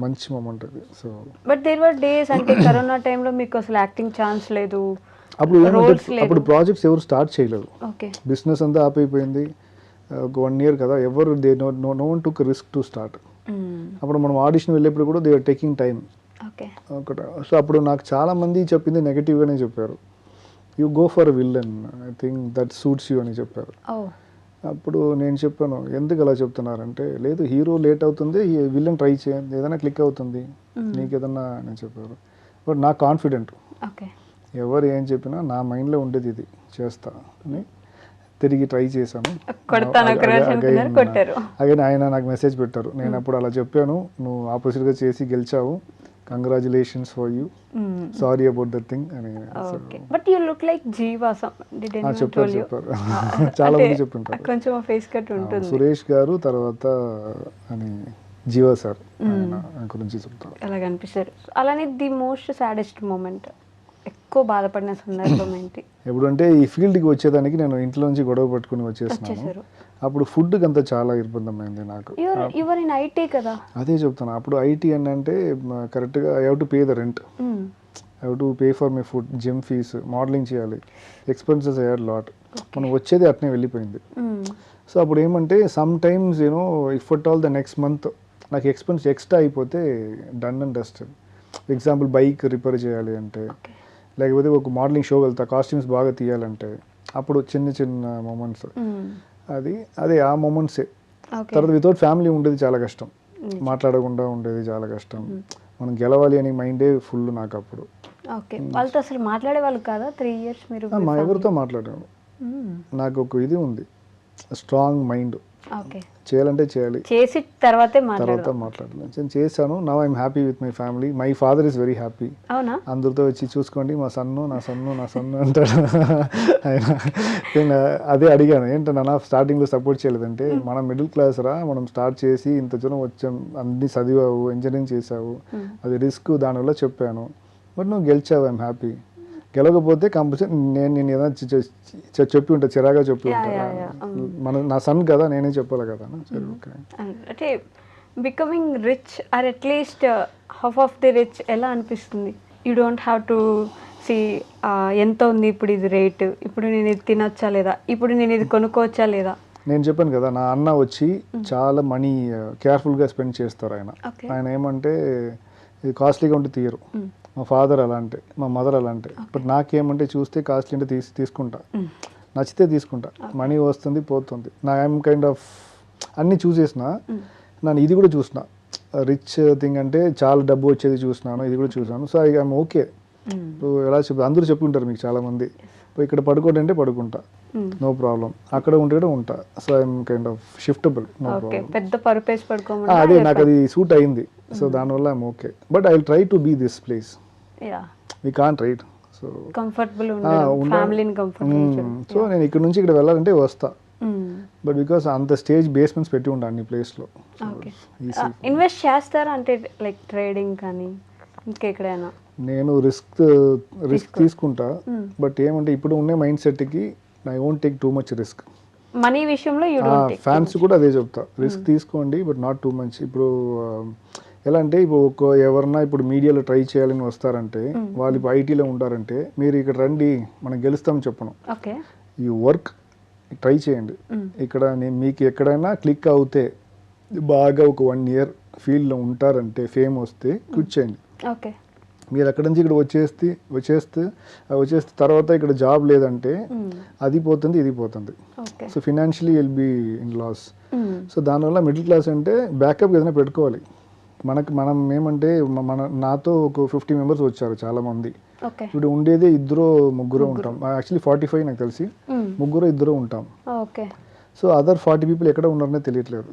మంచి మూమెంట్ అది. So but there were days అంటే కరోనా టైంలో మీకు అసలు యాక్టింగ్ ఛాన్స్ లేదు. అప్పుడు ప్రాజెక్ట్స్ ఎవరు స్టార్ట్ చేయలేదు, బిజినెస్ అంతా ఆపైపోయింది. ఒక 1 year కదా, ఎవరు no one took risk to start. అప్పుడు మనం ఆడిషన్ వెళ్ళేప్పుడు కూడా they are taking time. So అప్పుడు నాకు చాలా మంది చెప్పింది నెగటివ్గానే చెప్పారు. You go for villain, I think that suits you అని చెప్పారు. అప్పుడు నేను చెప్పాను, ఎందుకు అలా చెప్తున్నారంటే, లేదు హీరో లేట్ అవుతుంది, విల్లన్ ట్రై చేయండి, ఏదైనా క్లిక్ అవుతుంది నీకు ఏదన్నా అని చెప్పారు. బట్ నా కాన్ఫిడెంట్, ఎవరు ఏం చెప్పినా నా మైండ్లో ఉండేది ఇది చేస్తా అని తిరిగి ట్రై చేశాను. అగైన్ ఆయన నాకు మెసేజ్ పెట్టారు, నేను అప్పుడు అలా చెప్పాను, నువ్వు ఆపోజిట్గా చేసి గెలిచావు, congratulations for you, sorry about that thing అని. But you look like Jiiva. చెప్పారు చాలా మంది చెప్తుంటారు. కొంచెం ఫేస్ కట్ ఉంటుంది. సురేష్ గారు తర్వాత అని జీవా సార్ గురించి చెప్తారు. అలా కనిపిస్తారు. అలానే ది మోస్ట్ సాడెస్ట్ మూమెంట్, ఎక్కువ బాధపడిన సందర్భం ఏంటి? ఎప్పుడంటే ఈ ఫీల్డ్కి వచ్చేదానికి నేను ఇంట్లో నుంచి గొడవ పట్టుకుని వచ్చేసాను. అప్పుడు ఫుడ్కి అంతా చాలా ఇబ్బందమైంది నాకు. ఐటీ కదా, అదే చెప్తాను. అప్పుడు ఐటీ అని అంటే కరెక్ట్గా I have to pay the rent. Have to pay for my food, gym fees, modelling చేయాలి, ఎక్స్పెన్సెస్ అయ్యారు లాట్. మనం వచ్చేది అట్నే వెళ్ళిపోయింది. సో అప్పుడు ఏమంటే sometimes you know if at all the next month నాకు ఎక్స్పెన్స్ ఎక్స్ట్రా అయిపోతే done and dusted. Example bike repair చేయాలి అంటే, లేకపోతే ఒక మోడలింగ్ షో వెళ్తా, కాస్ట్యూమ్స్ బాగా తీయాలంటే, అప్పుడు చిన్న చిన్న మూమెంట్స్ అదే ఆ మూమెంట్సే. తర్వాత వితౌట్ ఫ్యామిలీ ఉండేది చాలా కష్టం, మాట్లాడకుండా ఉండేది చాలా కష్టం. మనం గెలవాలి అని మైండే ఫుల్ నాకు అప్పుడు. ఓకే, వాళ్ళతో అసలు మాట్లాడే వాళ్ళు కాదా 3 years మీరు? మా ఎవరితో మాట్లాడాను, నాకు ఒక ఇది ఉంది, స్ట్రాంగ్ మైండ్. ఓకే, చేయాలంటే చేయాలి, చేసి తర్వాతే తర్వాత మాట్లాడాలి. నేను చేశాను. Now I'm happy with my family. My father is very happy. అవునా? అందరితో వచ్చి చూసుకోండి మా సన్ను నా సన్ను నా సన్ను అంటాడు ఆయన. నేను అదే అడిగాను, ఏంటన్నా స్టార్టింగ్లో సపోర్ట్ చేయలేదంటే, మనం మిడిల్ క్లాస్ రా, మనం స్టార్ట్ చేసి ఇంత దూరం వచ్చాం, అన్ని చదివావు, ఇంజనీరింగ్ చేసావు, అది రిస్క్, దానివల్ల చెప్పాను. బట్ నువ్వు గెలిచావు, ఐఎమ్ హ్యాపీ. గెలవకపోతే కంపల్సరీ నేను ఏదైనా చెప్పి ఉంటా, చిరాగా చెప్పి ఉంటా, నా సన్ కదా, నేనే చెప్పాలి కదా. సరే ఓకే. అంటే becoming rich or at least half of the rich ఎలా అనిపిస్తుంది? You don't have to see ఎంత ఉంది ఇప్పుడు ఇది రేటు, ఇప్పుడు నేను ఇది తినొచ్చా లేదా, ఇప్పుడు నేను ఇది కొనుక్కోవచ్చా లేదా. నేను చెప్పాను కదా, నా అన్న వచ్చి చాలా మనీ కేర్ఫుల్గా స్పెండ్ చేస్తారు. ఆయన ఏమంటే ఇది కాస్ట్లీగా ఉంటే తీయరు. మా ఫాదర్ అలా అంటే, మా మదర్ అలా అంటే. బట్ నాకేమంటే చూస్తే కాస్ట్లీ అంటే తీసుకుంటా, నచ్చితే తీసుకుంటా. మనీ వస్తుంది పోతుంది. నా ఐఎమ్ కైండ్ ఆఫ్ అన్నీ చూసేసిన, నన్ను ఇది కూడా చూసిన, రిచ్ థింగ్ అంటే చాలా డబ్బు వచ్చేది చూసినాను, ఇది కూడా చూసాను. So I'm okay. ఎలా అందరూ చెప్పుకుంటారు మీకు చాలామంది, ఇక్కడ పడుకోండి అంటే పడుకుంటా, నో ప్రాబ్లం. అక్కడ ఉంటే కూడా ఉంటా. So I'm kind of shiftable, no problem. పెద్ద పరుపేసి పడుకోమని అదే నాకు అది సూట్ అయింది. సో దానివల్ల I'm okay. But I will try to be this place. We can't, right? So comfortable ఫ్యామిలీని కంఫర్టబుల్. సో నేను ఇక్కడ నుంచి ఇక్కడ వెళ్ళాలంటే వస్తా. బట్ బికాస్ అంత స్టేజ్ బేస్మెంట్స్ పెట్టి ఉంటాను అన్ని ప్లేస్లో. ఇన్వెస్ట్ చేస్తారా అంటే లైక్ ట్రేడింగ్ కానీ ఇంకెక్కడైనా? నేను రిస్క్ తీసుకుంటా. బట్ ఏమంటే ఇప్పుడు ఉండే మైండ్ సెట్కి I won't take too much risk. Money విషయంలో ఫ్యాన్స్ కూడా అదే చెప్తా, రిస్క్ తీసుకోండి బట్ నాట్ టూ మచ్. ఇప్పుడు ఎలా అంటే ఇప్పుడు ఎవరన్నా ఇప్పుడు మీడియాలో ట్రై చేయాలని వస్తారంటే, వాళ్ళు ఇప్పుడు ఐటీలో ఉంటారంటే, మీరు ఇక్కడ రండి మనం గెలుస్తామని చెప్పను. ఈ వర్క్ ట్రై చేయండి. ఇక్కడ నేను మీకు ఎక్కడైనా క్లిక్ అవుతే బాగా ఒక 1 year ఫీల్డ్లో ఉంటారంటే, ఫేమ్ వస్తే క్విట్ చేయండి. మీరు అక్కడి నుంచి ఇక్కడ వచ్చేస్తే తర్వాత ఇక్కడ జాబ్ లేదంటే అది పోతుంది ఇది పోతుంది. So financially will be in loss. So దానివల్ల మిడిల్ క్లాస్ అంటే బ్యాకప్ ఏదైనా పెట్టుకోవాలి. మనం ఏమంటే నాతో ఒక 50 members వచ్చారు చాలా మంది. ఇప్పుడు ఉండేదే 2-3 ఉంటాం. యాక్చువల్లీ 45 నాకు తెలిసి 3-2 ఉంటాం. సో అదర్ 40 people ఎక్కడ ఉన్నారనే తెలియట్లేదు.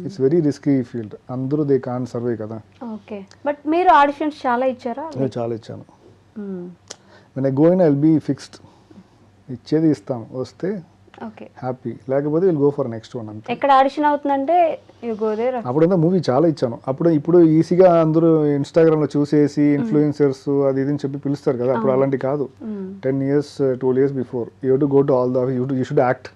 It's very risky field. అందరూ దే కాన్ సర్వే కదా. బట్ మీరు ఆడిషన్స్ చాలా ఇచ్చారా? నేను చాలా ఇచ్చాను. When I go in I will be fixed. ఇచ్చేది ఇస్తాం, వస్తే హ్యాపీ, లేకపోతే will go for next one. అంతే. ఎక్కడ ఆడిషన్ అవుతుందంటే యు గో దేర్. అప్పుడంతా మూవీ చాలా ఇచ్చాను. ఇప్పుడు ఈజీగా అందరూ ఇన్స్టాగ్రామ్లో చూసేసి ఇన్ఫ్లుయెన్సర్స్ అది ఇది అని చెప్పి పిలుస్తారు కదా. అప్పుడు అలాంటి కాదు. 10 years 12 years before you to go to all the office, you should act.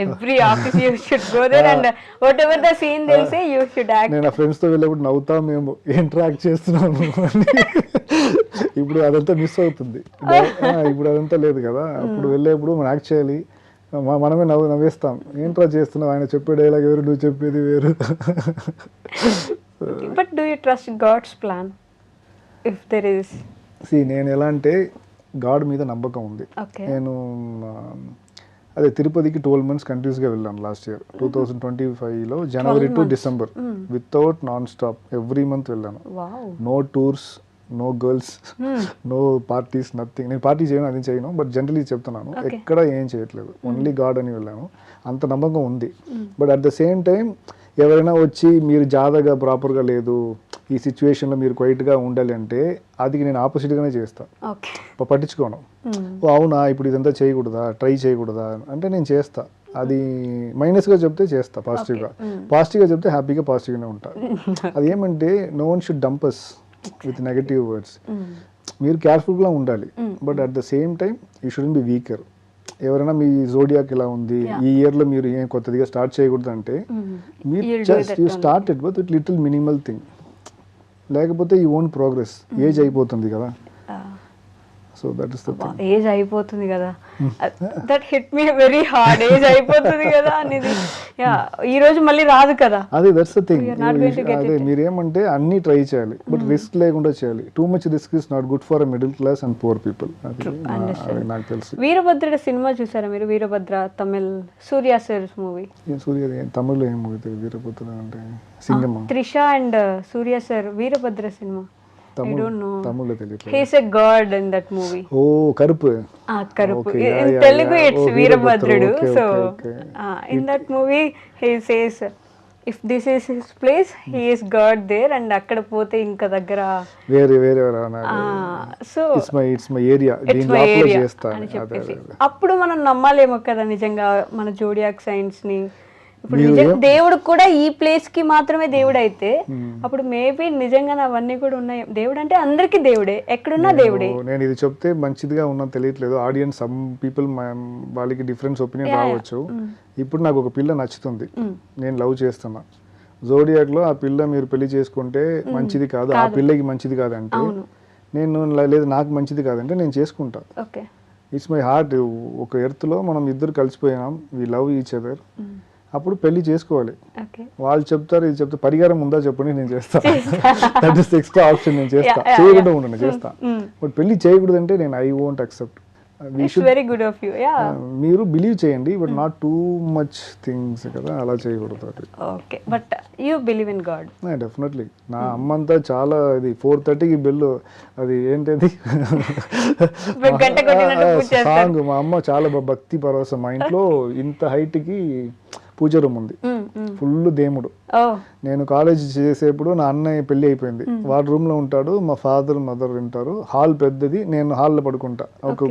Every office you should go there and whatever the scene they'll say you should act. నేను ఫ్రెండ్స్ తో వెళ్ళేప్పుడు నవ్వుతా, మేము ఇంటరాక్ట్ చేస్తున్నాము. ఇప్పుడు అదంతా మిస్ అవుతుంది. ఇప్పుడు అదంతా లేదు కదా. అప్పుడు వెళ్ళేప్పుడు మనం యాక్ట్ చేయాలి, మనమే నవ్వేస్తాం. ఏంట్రా చేస్తున్నావు, ఆయన చెప్పే డైలాగ్ వేరు, నువ్వు చెప్పేది వేరు. But do you trust God's plan if there is? నేను ఎలా అంటే గాడ్ మీద నమ్మకం ఉంది. నేను అదే తిరుపతికి 12 months కంటిన్యూస్గా వెళ్ళాను లాస్ట్ ఇయర్ 2025లో January to December without non stop. Every month వెళ్ళాను. No tours, no girls, no parties, nothing. నేను పార్టీ చేయను, అది చేయను. బట్ జనరలీ చెప్తున్నాను, ఎక్కడ ఏం చేయట్లేదు, ఓన్లీ గాడ్ అని వెళ్ళాను. అంత నమ్మకం ఉంది. But at the same time ఎవరైనా వచ్చి మీరు జాదగా ప్రాపర్గా లేదు, ఈ సిచ్యువేషన్లో మీరు క్వైట్గా ఉండాలి అంటే అది నేను ఆపోజిట్గానే చేస్తాను. పట్టించుకోను. అవునా ఇప్పుడు ఇదంతా చేయకూడదా, ట్రై చేయకూడదా అంటే నేను చేస్తా. అది మైనస్గా చెప్తే చేస్తా, పాజిటివ్గా చెప్తే హ్యాపీగా పాజిటివ్గానే ఉంటా. అది ఏమంటే no one should dump us with negative words. మీరు కేర్ఫుల్గా ఉండాలి. But at the same time you shouldn't be weaker. ఎవరైనా మీ జోడియాక్ ఇలా ఉంది, ఈ ఇయర్లో మీరు ఏం కొత్తదిగా స్టార్ట్ చేయకూడదు అంటే మీరు just you start it with little minimal thing, లేకపోతే యూ ఓంట్ ప్రోగ్రెస్. ఏజ్ అయిపోతుంది కదా. So that is the thing. Age అయిపోతుంది కదా, that hit me very hard. Age అయిపోతుంది కదా అనేది ఈ రోజు మళ్ళీ రాదు కదా. అదే that's the thing. We are not going to get అదే it. మీరేమంటే అన్ని ట్రై చేయాలి, బట్ రిస్క్ లేకుండా చేయాలి. Too much risk is not good for middle class and poor people. అది నాకు తెలుసు. వీరభద్రుడు సినిమా చూసారా మీరు? వీరభద్ర తమిళ్ సూర్య సార్ మూవీ. సూర్య తమిళ్లో ఏం మూవీ తెలియదు. వీరభద్రుడు అంటే Singamma. Trisha and Surya sir Veerabhadra cinema. I don't know. తమిళ్లో తెలియదు. He's a god in that movie. Oh కరుపు. కరుపు. Okay, In yeah, Telugu yeah. it's Oh, Veerabhadrudu. Okay, So okay. In that movie he says if this is his place he is god there, and అక్కడ పోతే ఇంకా దగ్గర వేరే so it's my area, దీని my లోపల area చేస్తాను. అని అదే చెప్పేసి అదే. అప్పుడు మనం నమ్మాలేమో కదా నిజంగా మన జోడియాక్ సైన్స్ ని. ఇప్పుడు నిజంగా దేవుడు కూడా ఈ ప్లేస్ కి మాత్రమే దేవుడు అయితే అప్పుడు మేబీ నిజంగా అవన్నీ కూడా ఉన్నాయి. దేవుడు అంటే అందరికీ దేవుడే, ఎక్కడున్నా దేవుడే. నేను ఇది చెప్తే మంచిదిగా ఉన్నా తెలియట్లేదు. ఆడియన్స్ సమ్ పీపుల్ వాళ్ళకి డిఫరెన్స్ ఒపీనియన్ రావచ్చు. ఇప్పుడు నాకు ఒక పిల్ల నచ్చుతుంది, నేను లవ్ చేస్తున్నా. జోడియాక్ లో ఆ పిల్ల మీరు పెళ్లి చేసుకుంటే మంచిది కాదు, ఆ పిల్లకి మంచిది కాదంటే నేను లేదు, నాకు మంచిది కాదంటే నేను చేసుకుంటా. Okay, it's my heart. ఒక ఎర్త్ లో మనం ఇద్దరు కలిసిపోయినాం, వి లవ్ ఈచ్ అదర్. అప్పుడు పెళ్లి చేసుకోవాలి. వాళ్ళు చెప్తారు ఇది చెప్తారు, పరిహారం ఉందా చెప్పండి, నేను చేస్తాను. దట్ ఇస్ ఎక్స్ట్రా ఆప్షన్, నేను చేస్తా. చేయకుండా ఉండను, చేస్తా. బట్ పెళ్లి చేయకూడదంటే నేను I won't accept. Very good of you. మీరు బిలీవ్ చేయండి, but not too much things కదా, అలా చేయకూడదు. Okay, but you believe in God? Definitely. నా అమ్మంతా చాలా ఇది 4:30కి బెల్లు, అది ఏంటది సాంగ్. మా అమ్మ చాలా భక్తి పరవశం. మా ఇంట్లో ఇంత హైట్కి పూజ రూమ్ ఉంది, ఫుల్ దేవుడు. నేను కాలేజ్ చేసేప్పుడు నా అన్నయ్య పెళ్లి అయిపోయింది, వాడు రూమ్ లో ఉంటాడు, మా ఫాదర్ మదర్ ఉంటారు. హాల్ పెద్దది, నేను హాల్లో పడుకుంటా. ఒక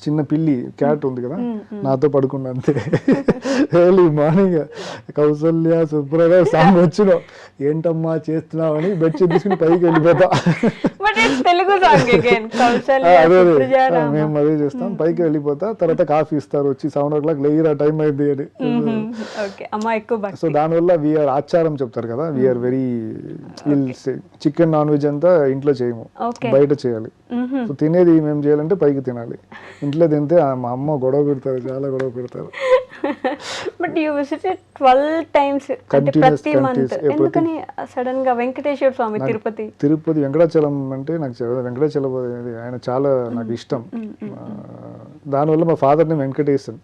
చిన్న పిల్లి క్యాట్ ఉంది కదా, నాతో పడుకున్నా అంతే. ఎర్లీ మార్నింగ్ కౌసల్య సుప్రభ సాంగ్ వచ్చిన ఏంటమ్మా చేస్తున్నావు అని బెడ్షీట్ తీసుకుని పైకి వెళ్ళిపోతా. మేము అదే చేస్తాం, పైకి వెళ్ళిపోతా. తర్వాత కాఫీ ఇస్తారు వచ్చి 7 o'clock లేరా టైం అయింది అని. సో దానివల్ల వీఆర్ ఆచారం చెప్తారు కదా, we're very chicken non veg అంతా ఇంట్లో చేయము, బయట చేయాలి. సో తినేది మేము చేయాలంటే పైకి తినాలి. ఇంట్లో తింటే మా అమ్మ గొడవ పెడతారు, చాలా గొడవ పెడతారు. బట్ యు విజిటెడ్ 12 times ప్రతి మంత్. ఎందుకని సడన్ గా వెంకటేశ్వర స్వామి తిరుపతి వెంకటాచలం అంటే నాకు వెంకటాచలం ఆయన చాలా నాకు ఇష్టం. దానివల్ల మా ఫాదర్ ని వెంకటేశన్,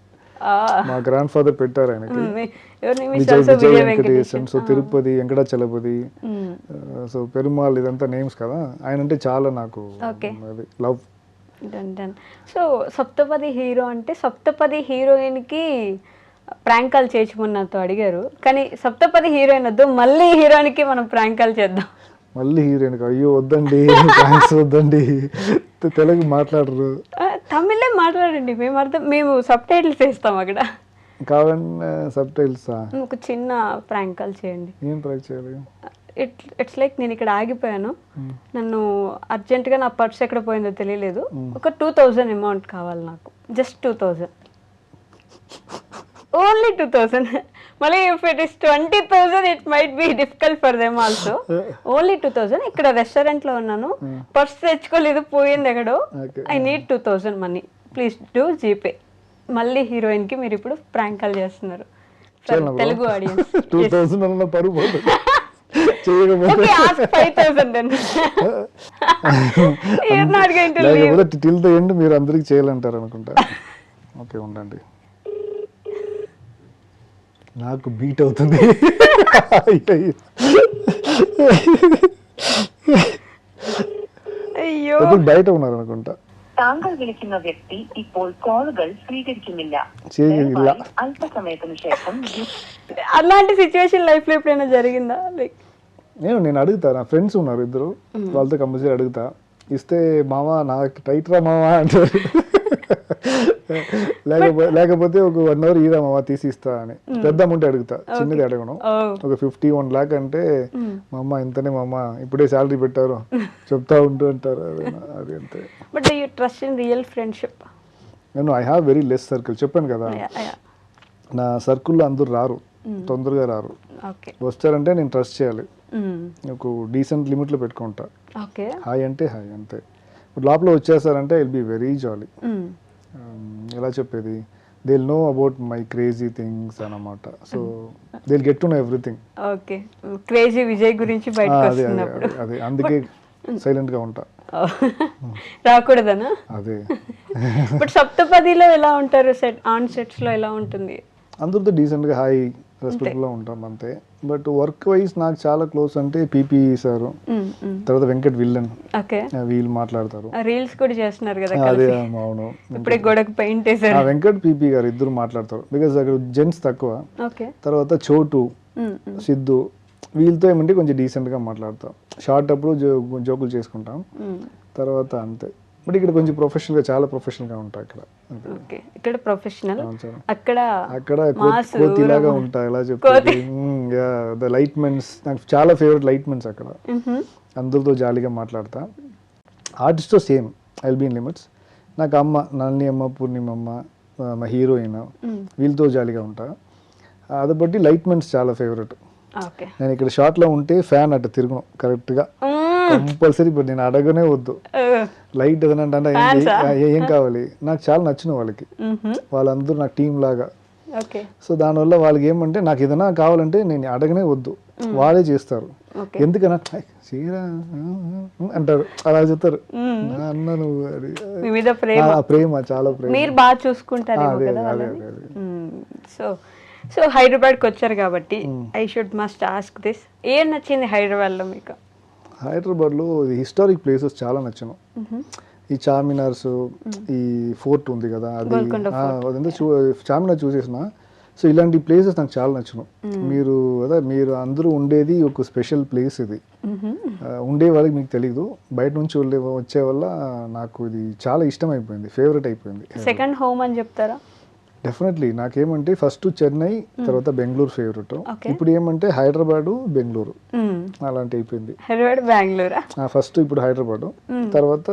మా గ్రాండ్ ఫాదర్ పెట్టారు ఆయనకి విజయ్ వెంకటేశన్. సో తిరుపతి, వెంకటాచలపతి, సో పెరుమాళ్, ఇదంతా నేమ్స్ కదా. ఆయన అంటే చాలా నాకు లవ్. సో సప్తపది హీరో అంటే సప్తపది హీరోయిన్ కి ప్రాంకాలు చేయమని నాతో అడిగారు, కానీ సప్తపది హీరోయిన్ వద్దు, మళ్ళీ హీరోయిన్ కి మనం ప్రాంకాలు చేద్దాం. మళ్ళీ హీరోయిన్ అయ్యో వద్దండి, ప్రాంక్స్ తెలుగు మాట్లాడరు, తమిళే మాట్లాడండి, మేము సబ్ టైటిల్స్ వేస్తాం అక్కడ. కావాలంటే సబ్ టైటిల్స్ ఒక చిన్న ప్రాంకాలు చేయండి. ఏం ప్రాంక్ చేయాలి? ఇట్స్ లైక్ నేను ఇక్కడ ఆగిపోయాను, నన్ను అర్జెంటుగా నా పర్స్ ఎక్కడ పోయిందో తెలియలేదు, ఒక 2000 అమౌంట్ కావాలి నాకు, జస్ట్ 2000, ఓన్లీ 2000. మళ్ళీ if it is 20,000 it might be difficult for them also. Only 2000. ఇక్కడ రెస్టారెంట్ లో ఉన్నాను, పర్స్ తెచ్చుకోలేదు, పోయింది ఎక్కడో, I need 2000 money, please do GPay. మళ్ళీ హీరోయిన్ కి మీరు ఇప్పుడు ప్రాంక్ కాల్ చేస్తున్నారు తెలుగు ఆడియన్స్. 2000 పరువు పోతుంది. టిల్ ద ఎండ్ మీరు అందరికి చేయాలంటారు అనుకుంటా. ఓకే ఉండండి, నాకు బీట్ అవుతుంది. അയ്യോ ബയట ഉన్నారు అనుకుంటా. താങ്കൾ വിളിക്കുന്ന വ്യക്തി ഇപ്പോൾ കോളുകൾ സ്വീകരിക്കുന്നില്ല. അല്പസമയത്തിന് ശേഷം. అలాంటి సిచ్యువేషన్ లైఫ్ లో ఎప్పుడైనా జరిగిందా? లైక్ నేను అడుగుతా, నా ఫ్రెండ్స్ ఉన్నారు ఇద్దరు, వాళ్ళతో కంపల్సరీ అడుగుతా. ఇస్తే మావా నాకు టైట్ రా మావా అంటారు, లేకపోతే ఒక 1 hour ఈరా మావా తీసి ఇస్తా అని. పెద్ద అమౌంట్ అడుగుతా, చిన్నది అడగను. ఒక 51 lakh అంటే మా అమ్మ ఇంతనే మా అమ్మ ఇప్పుడే శాలరీ పెట్టారు చెప్తా ఉంటూ అంటారు. అది అంతే. But do you trust in real friendship? నేను I have very less circle, చెప్పాను కదా. నా సర్కిల్లో అందరూ రారు, తొందరగా రారు. వస్తారంటే నేను ట్రస్ట్ చేయాలి, ఒక డీసెంట్ లిమిట్లో పెట్టుకుంటా. హాయ్ అంటే హాయ్ అంతే. లోపల వచ్చేసారంటే విల్ బి వెరీ జాలీ. ఎలా చెప్పేది, they will know about my crazy things అన్నమాట. So they will get to know everything. Okay, crazy Vijay గురించి బయటకు అదే అదే వస్తున్నప్పుడు అదే అందుకే సైలెంట్ గా ఉంటా. రాకూడదనా? అదే బట్ సప్తపదిలో ఎలా ఉంటారు? ఆన్ సెట్స్ లో ఎలా ఉంటుంది? అందరితో డీసెంట్ గా హాయ్ రెస్పెక్ట్ లో ఉంటాం అంతే. బట్ వర్క్ వైజ్ నాకు చాలా క్లోజ్ అంటే పీపీ సార్, తర్వాత వెంకట్ విల్లన్, ఓకే, వీళ్ళు మాట్లాడతారు. రీల్స్ కూడా చేస్తున్నారు కదా అదే కలిసి. అవును, ఇప్పుడే గోడకు పెయింట్ వేసారు. వెంకట్ పీపీ గారు ఇద్దరు మాట్లాడతారు. బికాస్ అక్కడ జెంట్స్ తక్కువ. ఓకే, తర్వాత చోటు, సిద్ధు, వీళ్ళతో ఏమంటే కొంచెం డీసెంట్ గా మాట్లాడతాం. షార్ట్ అప్పుడు జోకులు చేసుకుంటాం, తర్వాత అంతే. బట్ ఇక్కడ కొంచెం ప్రొఫెషనల్ గా, చాలా ప్రొఫెషనల్ గా ఉంటాయి ఇక్కడ. ఓకే, ఇక్కడ ప్రొఫెషనల్, అక్కడ అక్కడ కోతిలాగా ఉంటాయి. ఎలా చెప్తారు, ద లైట్ మెన్స్, నాకు చాలా ఫేవరెట్ లైట్ మెన్స్ అక్కడ. అందరితో జాలీగా మాట్లాడతా. ఆర్టిస్ట్తో same, I will be in limits. నాకు అమ్మ, నల్ని అమ్మ, పూర్ణిమమ్మ, మా హీరోయిన్, వీళ్ళతో జాలీగా ఉంటా. అది బట్టి లైట్ మెన్స్ చాలా ఫేవరెట్. నేను ఇక్కడ షార్ట్ లో ఉంటే ఫ్యాన్ అట్ట తిరుగును కరెక్ట్ గా, కంపల్సరీ. ఇప్పుడు నేను అడగనే వద్దు, లైట్ ఏదనంటే ఏం కావాలి, నాకు చాలా నచ్చిన వాళ్ళకి, వాళ్ళందరూ నాకు టీం లాగా. సో దానివల్ల వాళ్ళకి ఏమంటే నాకు ఏదైనా కావాలంటే నేను అడగనే వద్దు, వాళ్ళే చేస్తారు. ఎందుకన్నా చీర అంటారు, అలా చెప్తారు. అన్నాను ప్రేమ, చాలా ప్రేమ. మీరు బాగా చూసుకుంటారు. సో హైదరాబాద్కి వచ్చారు కాబట్టి I should must ask this, ఏం నచ్చింది హైదరాబాద్లో మీకు? హైదరాబాద్లో హిస్టారిక్ ప్లేసెస్ చాలా నచ్చాను. ఈ చార్మినార్స్, ఈ ఫోర్ట్ ఉంది కదా, అది అదంతా చార్మినార్ చూసేసిన. సో ఇలాంటి ప్లేసెస్ నాకు చాలా నచ్చును. మీరు అదే మీరు అందరూ ఉండేది ఒక స్పెషల్ ప్లేస్ ఇది. ఉండే వాళ్ళకి మీకు తెలీదు, బయట నుంచి వచ్చే వల్ల నాకు ఇది చాలా ఇష్టం అయిపోయింది, ఫేవరెట్ అయిపోయింది. సెకండ్ హోమ్ అని చెప్తారా? డెఫినెట్లీ. నాకేమంటే ఫస్ట్ చెన్నై, తర్వాత బెంగళూరు ఫేవరెట్. ఇప్పుడు ఏమంటే హైదరాబాద్, బెంగళూరు అలాంటి అయిపోయింది. హైదరాబాద్, బెంగళూరు ఫస్ట్ ఇప్పుడు హైదరాబాద్, తర్వాత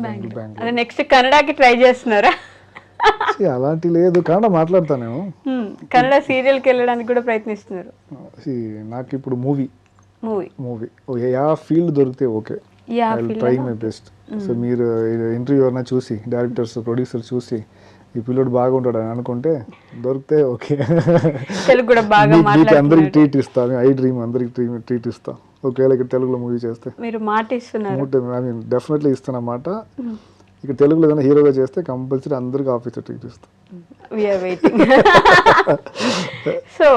బెంగళూరు. నెక్స్ట్ కన్నడకి ట్రై చేస్తున్నారా? అలాంటి లేదు, కన్నడ మాట్లాడతానేమో. కన్నడ సీరియల్కి వెళ్ళడానికి కూడా ప్రయత్నిస్తున్నారు. నాకు ఇప్పుడు మూవీ ఫీల్డ్ దొరికితే okay, try my best. So మీరు ఇంటర్వ్యూ ఎవరైనా చూసి, డైరెక్టర్స్, ప్రొడ్యూసర్ చూసి ఈ పిల్లోడు బాగుంటాడు అని అనుకుంటే దొరికితే ఓకే, అందరికి ట్రీట్ ఇస్తాను. ఐ డ్రీమ్ అందరికి ట్రీట్ ఇస్తా ఒకవేళ ఇక్కడ తెలుగులో మూవీ చేస్తే. మీరు మాట ఇస్తున్నారు? డెఫినెట్లీ ఇస్తున్నమాట. ఇక్కడ తెలుగులో ఏదైనా హీరోగా చేస్తే కంపల్సరీ అందరికి ఆఫీసర్ ట్రీట్ ఇస్తాం. We are waiting. So,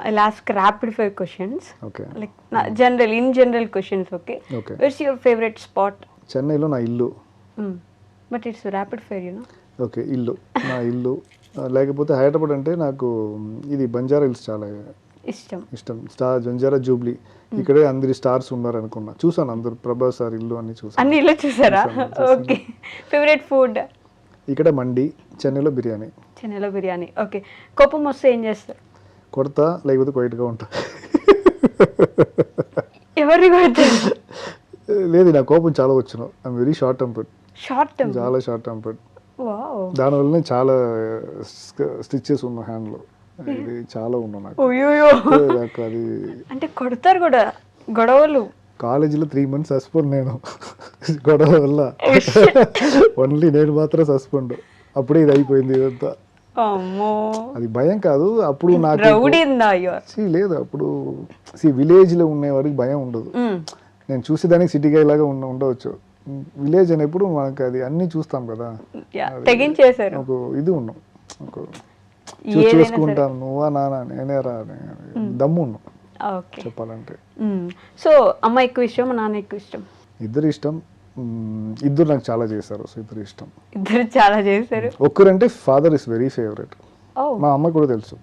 I'll ask rapid fire questions. Okay. Like general questions, okay? Okay. Where's your favorite spot? చెన్నైలో నా ఇల్లు. But it's rapid fire, you know. Okay, ఇల్లు, నా ఇల్లు. లేకపోతే హైదరాబాద్ అంటే నాకు ఇది బంజారా హిల్స్ చాలా ఇష్టం. స్టార్ బంజారా జూబ్లీ, ఇక్కడే అందరి స్టార్స్ ఉన్నారు అనుకున్నా. చూసాను అందరు, ప్రభాస్ సార్ ఇల్లు అన్ని చూసాను. అన్ని ఇల్లు చూసారా? ఓకే. Favourite food? ఇక్కడ మండి, చెన్నైలో బిర్యానీ. ఓకే. కోపం వస్తే ఏం చేస్తారు? కొడతా, లేకపోతే క్వైట్గా ఉంటా. ఎవరిని కొడతారు? లేదు, నా కోపం చాలా వచ్చును. I'm very short tempered. చాలా షార్ట్ టెంపర్డ్. దానివల్లనే చాలా స్టిచెస్ ఉన్న హ్యాండ్లో, ఇది చాలా ఉన్నా నాకు. అది అంటే కొడతారు కూడా, గొడవలు. కాలేజీలో 3 months సస్పెండ్ నేను, గొడవ వల్ల. ఓన్లీ నేను మాత్రం సస్పెండ్. అప్పుడే ఇది అయిపోయింది ఇదంతా. అది భయం కాదు అప్పుడు నాకు, లేదు అప్పుడు విలేజ్ లో ఉండే వాడికి భయం ఉండదు. నేను చూసేదానికి సిటీ గై లాగా ఉండవచ్చు. విలేజ్ అనేప్పుడు మనకు అది అన్ని చూస్తాం కదా, ఒక ఇది ఉన్నాం, చూసుకుంటాం. నువ్వా నాన్న నేనే రా, దమ్ము ఉన్నాం చెప్పాలంటే. సో అమ్మ ఎక్కువ ఇష్టం, నాన్న ఎక్కువ ఇష్టం? ఇద్దరు ఇష్టం. ఇద్దరు నాకు చాలా చేశారు. సో ఇద్దరు ఇష్టం. ఇద్దరు చాలా చేశారు. ఒక్కరంటే ఫాదర్ ఇస్ వెరీ ఫేవరెట్. మా అమ్మ కూడా తెలుసు.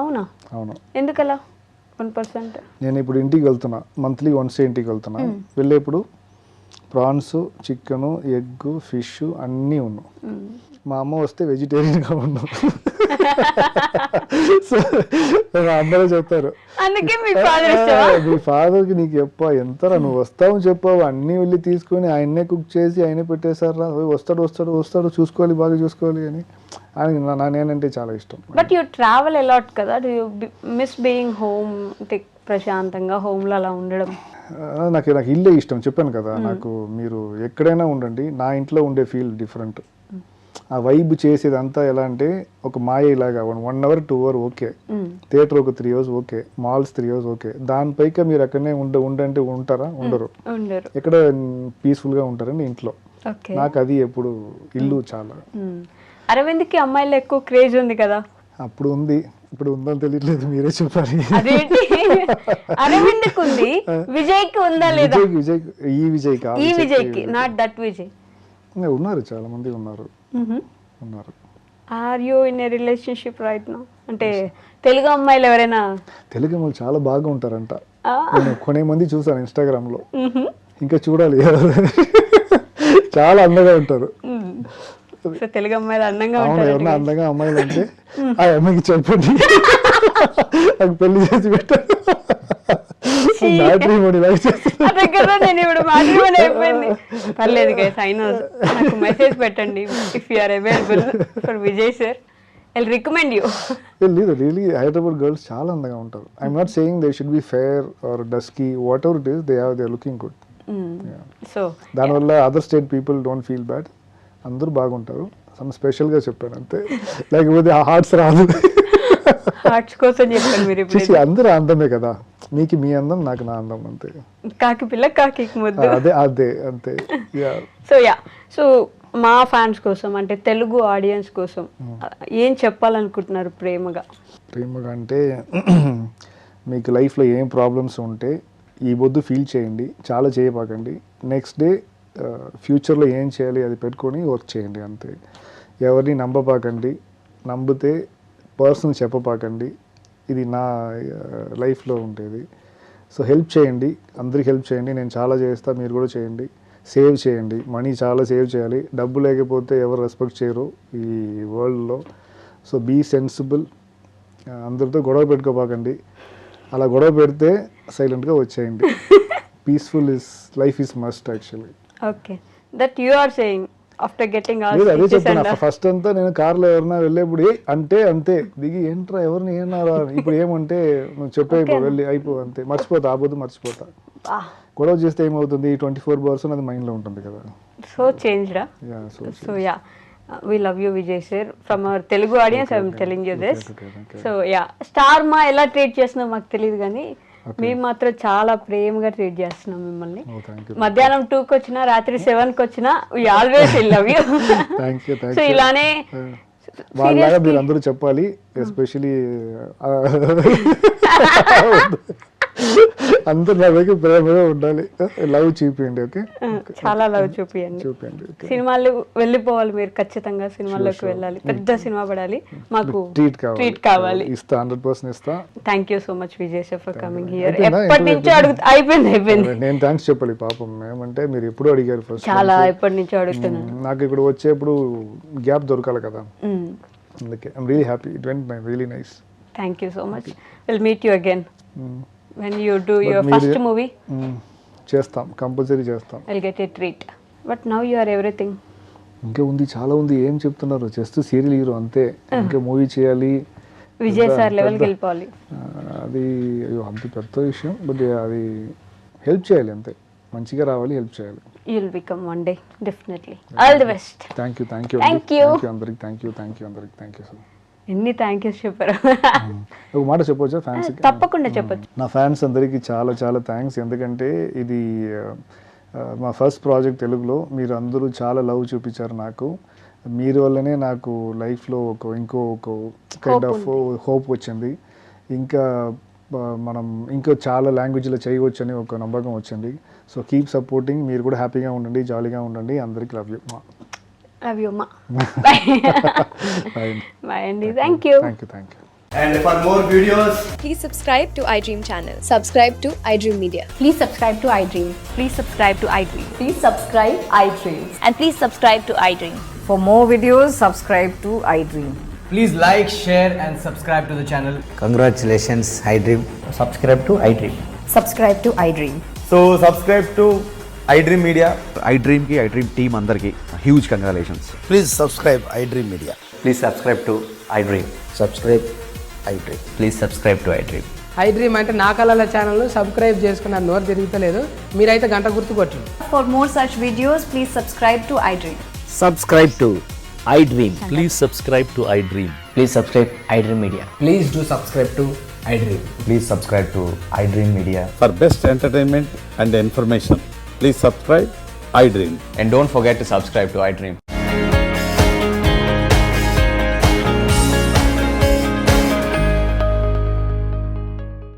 అవునా? అవును. ఎందుకలా? 1%. నేను ఇప్పుడు ఇంటికి వెళ్తున్నా, మంత్లీ వన్స్ ఇంటికి వెళ్తున్నా. వెళ్ళేప్పుడు ప్రాన్స్, చికెన్, ఎగ్, ఫిష్ అన్నీ ఉన్నాం. మా అమ్మ వస్తే వెజిటేరియన్గా ఉన్నాం. అందరూ చెప్తారు, మీ ఫాదర్కి నీకు చెప్పా ఎంతరా, నువ్వు వస్తావు చెప్పావు, అన్నీ వెళ్ళి తీసుకొని ఆయన్నే కుక్ చేసి ఆయనే పెట్టేశారా, వస్తాడు చూసుకోవాలి, బాగా చూసుకోవాలి అని. ఆయన నేనంటే చాలా ఇష్టం. బట్ యూ ట్రావెల్ అలాట్ కదా, do you miss being home? ప్రశాంతంగా హోమ్లో అలా ఉండడం నాకు ఇల్లే ఇష్టం, చెప్పాను కదా. నాకు మీరు ఎక్కడైనా ఉండండి, నా ఇంట్లో ఉండే ఫీల్ డిఫరెంట్. ఆ వైబ్ చేసేది అంతా ఎలా అంటే ఒక మాయ ఇలాగా 1 hour 2 hour ఓకే, థియేటర్ ఒక 3 hours okay, malls 3 hours okay. దానిపైక మీరు అక్కడనే ఉండంటే ఉంటారా? ఉండరు. ఎక్కడ పీస్ఫుల్గా ఉంటారని ఇంట్లో. నాకు అది ఎప్పుడు ఇల్లు చాలా. అరవింద్కి అమ్మాయిలు ఎక్కువ క్రేజ్ ఉంది కదా? అప్పుడు ఉంది, ఇప్పుడు ఉందని తెలియట్లేదు, మీరే చెప్పాలి. అరవింద్కి ఉంది, విజయ్కి ఉందా లేదా? విజయ్కి నాట్ దట్ విజయ్. ఉన్నారు, చాలా మంది ఉన్నారు. Are you in a relationship right now? అంటే తెలుగు అమ్మాయిలు ఎవరైనా? తెలుగు అమ్మాయిలు చాలా బాగా ఉంటారంట. నేను కొనే మంది చూసాను ఇన్స్టాగ్రామ్ లో, ఇంకా చూడాలి. చాలా అందంగా ఉంటారు. తెలుగు అమ్మాయిలు అందంగా ఉంటారు. ఎవరన్నా అందంగా అమ్మాయిలు అంటే ఆ అమ్మాయికి చెప్పండి, నాకు పెళ్లి చేసి పెట్టారు. నేను ఇప్పుడు మ్యాట్రిమోనీ అయిపోయింది. పర్లేదు గైస్, ఐ నో. నాకు మెసేజ్ పెట్టండి if you are available for Vijay sir. I recommend you. లేదు, రియలీ హైదరాబాద్ గర్ల్స్ చాలా అందంగా ఉంటారు. I'm not saying they should be fair or dusky, whatever it is, they are looking good. So దానివల్ల other state people don't feel bad. అందరూ బాగుంటారు. స్పెషల్గా చెప్పాను అంతే, లేకపోతే ఆ హార్ట్స్ రాదు. హార్ట్స్ కోసం చెప్పాను మీరు. చూసి అందరూ అందమే కదా, మీకు మీ అందం, నాకు నా అందం, అంతే. కాకి పిల్ల కాకి ముద్దు. అదే అంతే. సో మా ఫ్యాన్స్ కోసం, అంటే తెలుగు ఆడియన్స్ కోసం ఏం చెప్పాలనుకుంటున్నారు ప్రేమగా? అంటే మీకు లైఫ్లో ఏం ప్రాబ్లమ్స్ ఉంటే ఈ వద్దు ఫీల్ చేయండి, చాలా చేయబాకండి. నెక్స్ట్ డే ఫ్యూచర్లో ఏం చేయాలి అది పెట్టుకొని వర్క్ చేయండి, అంతే. ఎవరిని నమ్మబాకండి, నమ్మితే పర్సనల్ చెప్పబాకండి. ఇది నా లైఫ్లో ఉండేది. సో హెల్ప్ చేయండి, అందరికి హెల్ప్ చేయండి. నేను చాలా చేస్తా, మీరు కూడా చేయండి. సేవ్ చేయండి, మనీ చాలా సేవ్ చేయాలి. డబ్బు లేకపోతే ఎవరు రెస్పెక్ట్ చేయరు ఈ వరల్డ్లో. సో బీ సెన్సిబుల్, అందరితో గొడవ పెట్టుకోబాకండి. అలా గొడవ పెడితే సైలెంట్గా వచ్చేయండి. Peaceful life is must actually. Okay, that you are saying after getting all. అదే చెప్తాను. ఫస్ట్ అంతా నేను కార్లో ఎవరైనా వెళ్ళేప్పుడు అంతే దిగి ఏంట్రా ఎవరిని ఏమన్నారా, ఇప్పుడు ఏమంటే నువ్వు చెప్పే వెళ్ళి అయిపో, అంతే. మర్చిపోతా, ఆపోదు మర్చిపోతా. గొడవ చేస్తే ఏమవుతుంది, 24 hours అది మైండ్లో ఉంటుంది కదా. సో చేంజ్ రా. So yeah, we love you Vijay sir, from our Telugu audience. I am telling you this. So yeah, star మా ఎలా ట్రీట్ చేస్తున్నా మాకు తెలియదు కానీ మేము మాత్రం చాలా ప్రేమగా ట్రీట్ చేస్తున్నాం మిమ్మల్ని. మధ్యాహ్నం 2కి వచ్చినా, రాత్రి 7కి వచ్చినా, we always love you. So ఇలానే వాళ్ళలాగా మీరు అందరూ చెప్పాలి, ఎస్పెషలీ అందరు నా దగ్గర ప్రేమగా ఉండాలి. లవ్ చూపియండి, ఓకే? చాలా లవ్ చూపియండి. సినిమాలు వెళ్ళిపోవాలి మీరు, ఖచ్చితంగా సినిమాల్లోకి వెళ్ళాలి, పెద్ద సినిమా పడాలి, మాకు ట్రీట్ కావాలి. ఇస్తా, 100% ఇస్తా. Thank you so much Vijay sir for coming here. ఎప్పటి నుంచో అయిపోయింది. నేను థ్యాంక్స్ చెప్పాలి పాపం, ఏమంటే మీరు ఎప్పుడు అడిగారు ఫస్ట్, చాలా ఎప్పటి నుంచో అడుగుతున్నాను. నాకు ఇక్కడ వచ్చేప్పుడు గ్యాప్ దొరకాలి కదా, అందుకే I'm really happy. It went really nice. Thank you so much. Will meet you again when you do your first movie. చేస్తాం, కంపల్సరీ చేస్తాం. I'll get a treat. But now you are everything. ఇంకా ఉంది, చాలా ఉంది. ఏం చెప్తున్నారు, just serial hero అంతే. ఇంకా మూవీ చేయాలి, విజయ్ సార్ లెవెల్కి వెళ్ళిపోవాలి. అది అంత పెద్ద విషయం, బట్ అది హెల్ప్ చేయాలి అంతే. మంచిగా రావాలి, హెల్ప్ చేయాలి. You will become one day, definitely. All the best. Thank you అందరికి. థ్యాంక్ యూ అందరికి. Thank you sir. ఎన్ని థ్యాంక్ యూస్ చెప్పారు. ఒక మాట చెప్పొచ్చా ఫ్యాన్స్? తప్పకుండా చెప్పొచ్చు. నా ఫ్యాన్స్ అందరికీ చాలా చాలా థ్యాంక్స్. ఎందుకంటే ఇది మా ఫస్ట్ ప్రాజెక్ట్ తెలుగులో. మీరు అందరూ చాలా లవ్ చూపించారు నాకు. మీరు వల్లనే నాకు లైఫ్లో ఇంకో కైండ్ ఆఫ్ హోప్ వచ్చింది. ఇంకా మనం ఇంకా చాలా లాంగ్వేజ్లో చేయవచ్చని ఒక నమ్మకం వచ్చింది. So keep supporting. మీరు కూడా హ్యాపీగా ఉండండి, జాలీగా ఉండండి. అందరికీ love you. Love you, ma. Bye. Bye, Andy. Thank you. And for more videos, please subscribe to iDream channel. Subscribe to iDream Media. Please subscribe to iDream. Please subscribe to iDream. Please subscribe iDream. And please subscribe to iDream. For more videos, subscribe to iDream. please like, share and subscribe to the channel. Congratulations, iDream. Subscribe to iDream. Subscribe to iDream. So subscribe to iDream Media. iDream ki iDream team andarki huge congratulations. Please subscribe iDream Media. Please subscribe to iDream. Subscribe iDream. Please subscribe to iDream. I dream అంటే నా కళల ఛానల్ను subscribe చేసుకున్న నోరు తిరుగుతలేదు. మీరైతే గంట గుర్తు కొట్టండి. For more such videos, please subscribe to iDream. Subscribe to iDream. Please subscribe to iDream. Please subscribe iDream Media. Please do subscribe to iDream. Please subscribe to iDream Media. For best entertainment and information, please subscribe iDream. And don't forget to subscribe to iDream.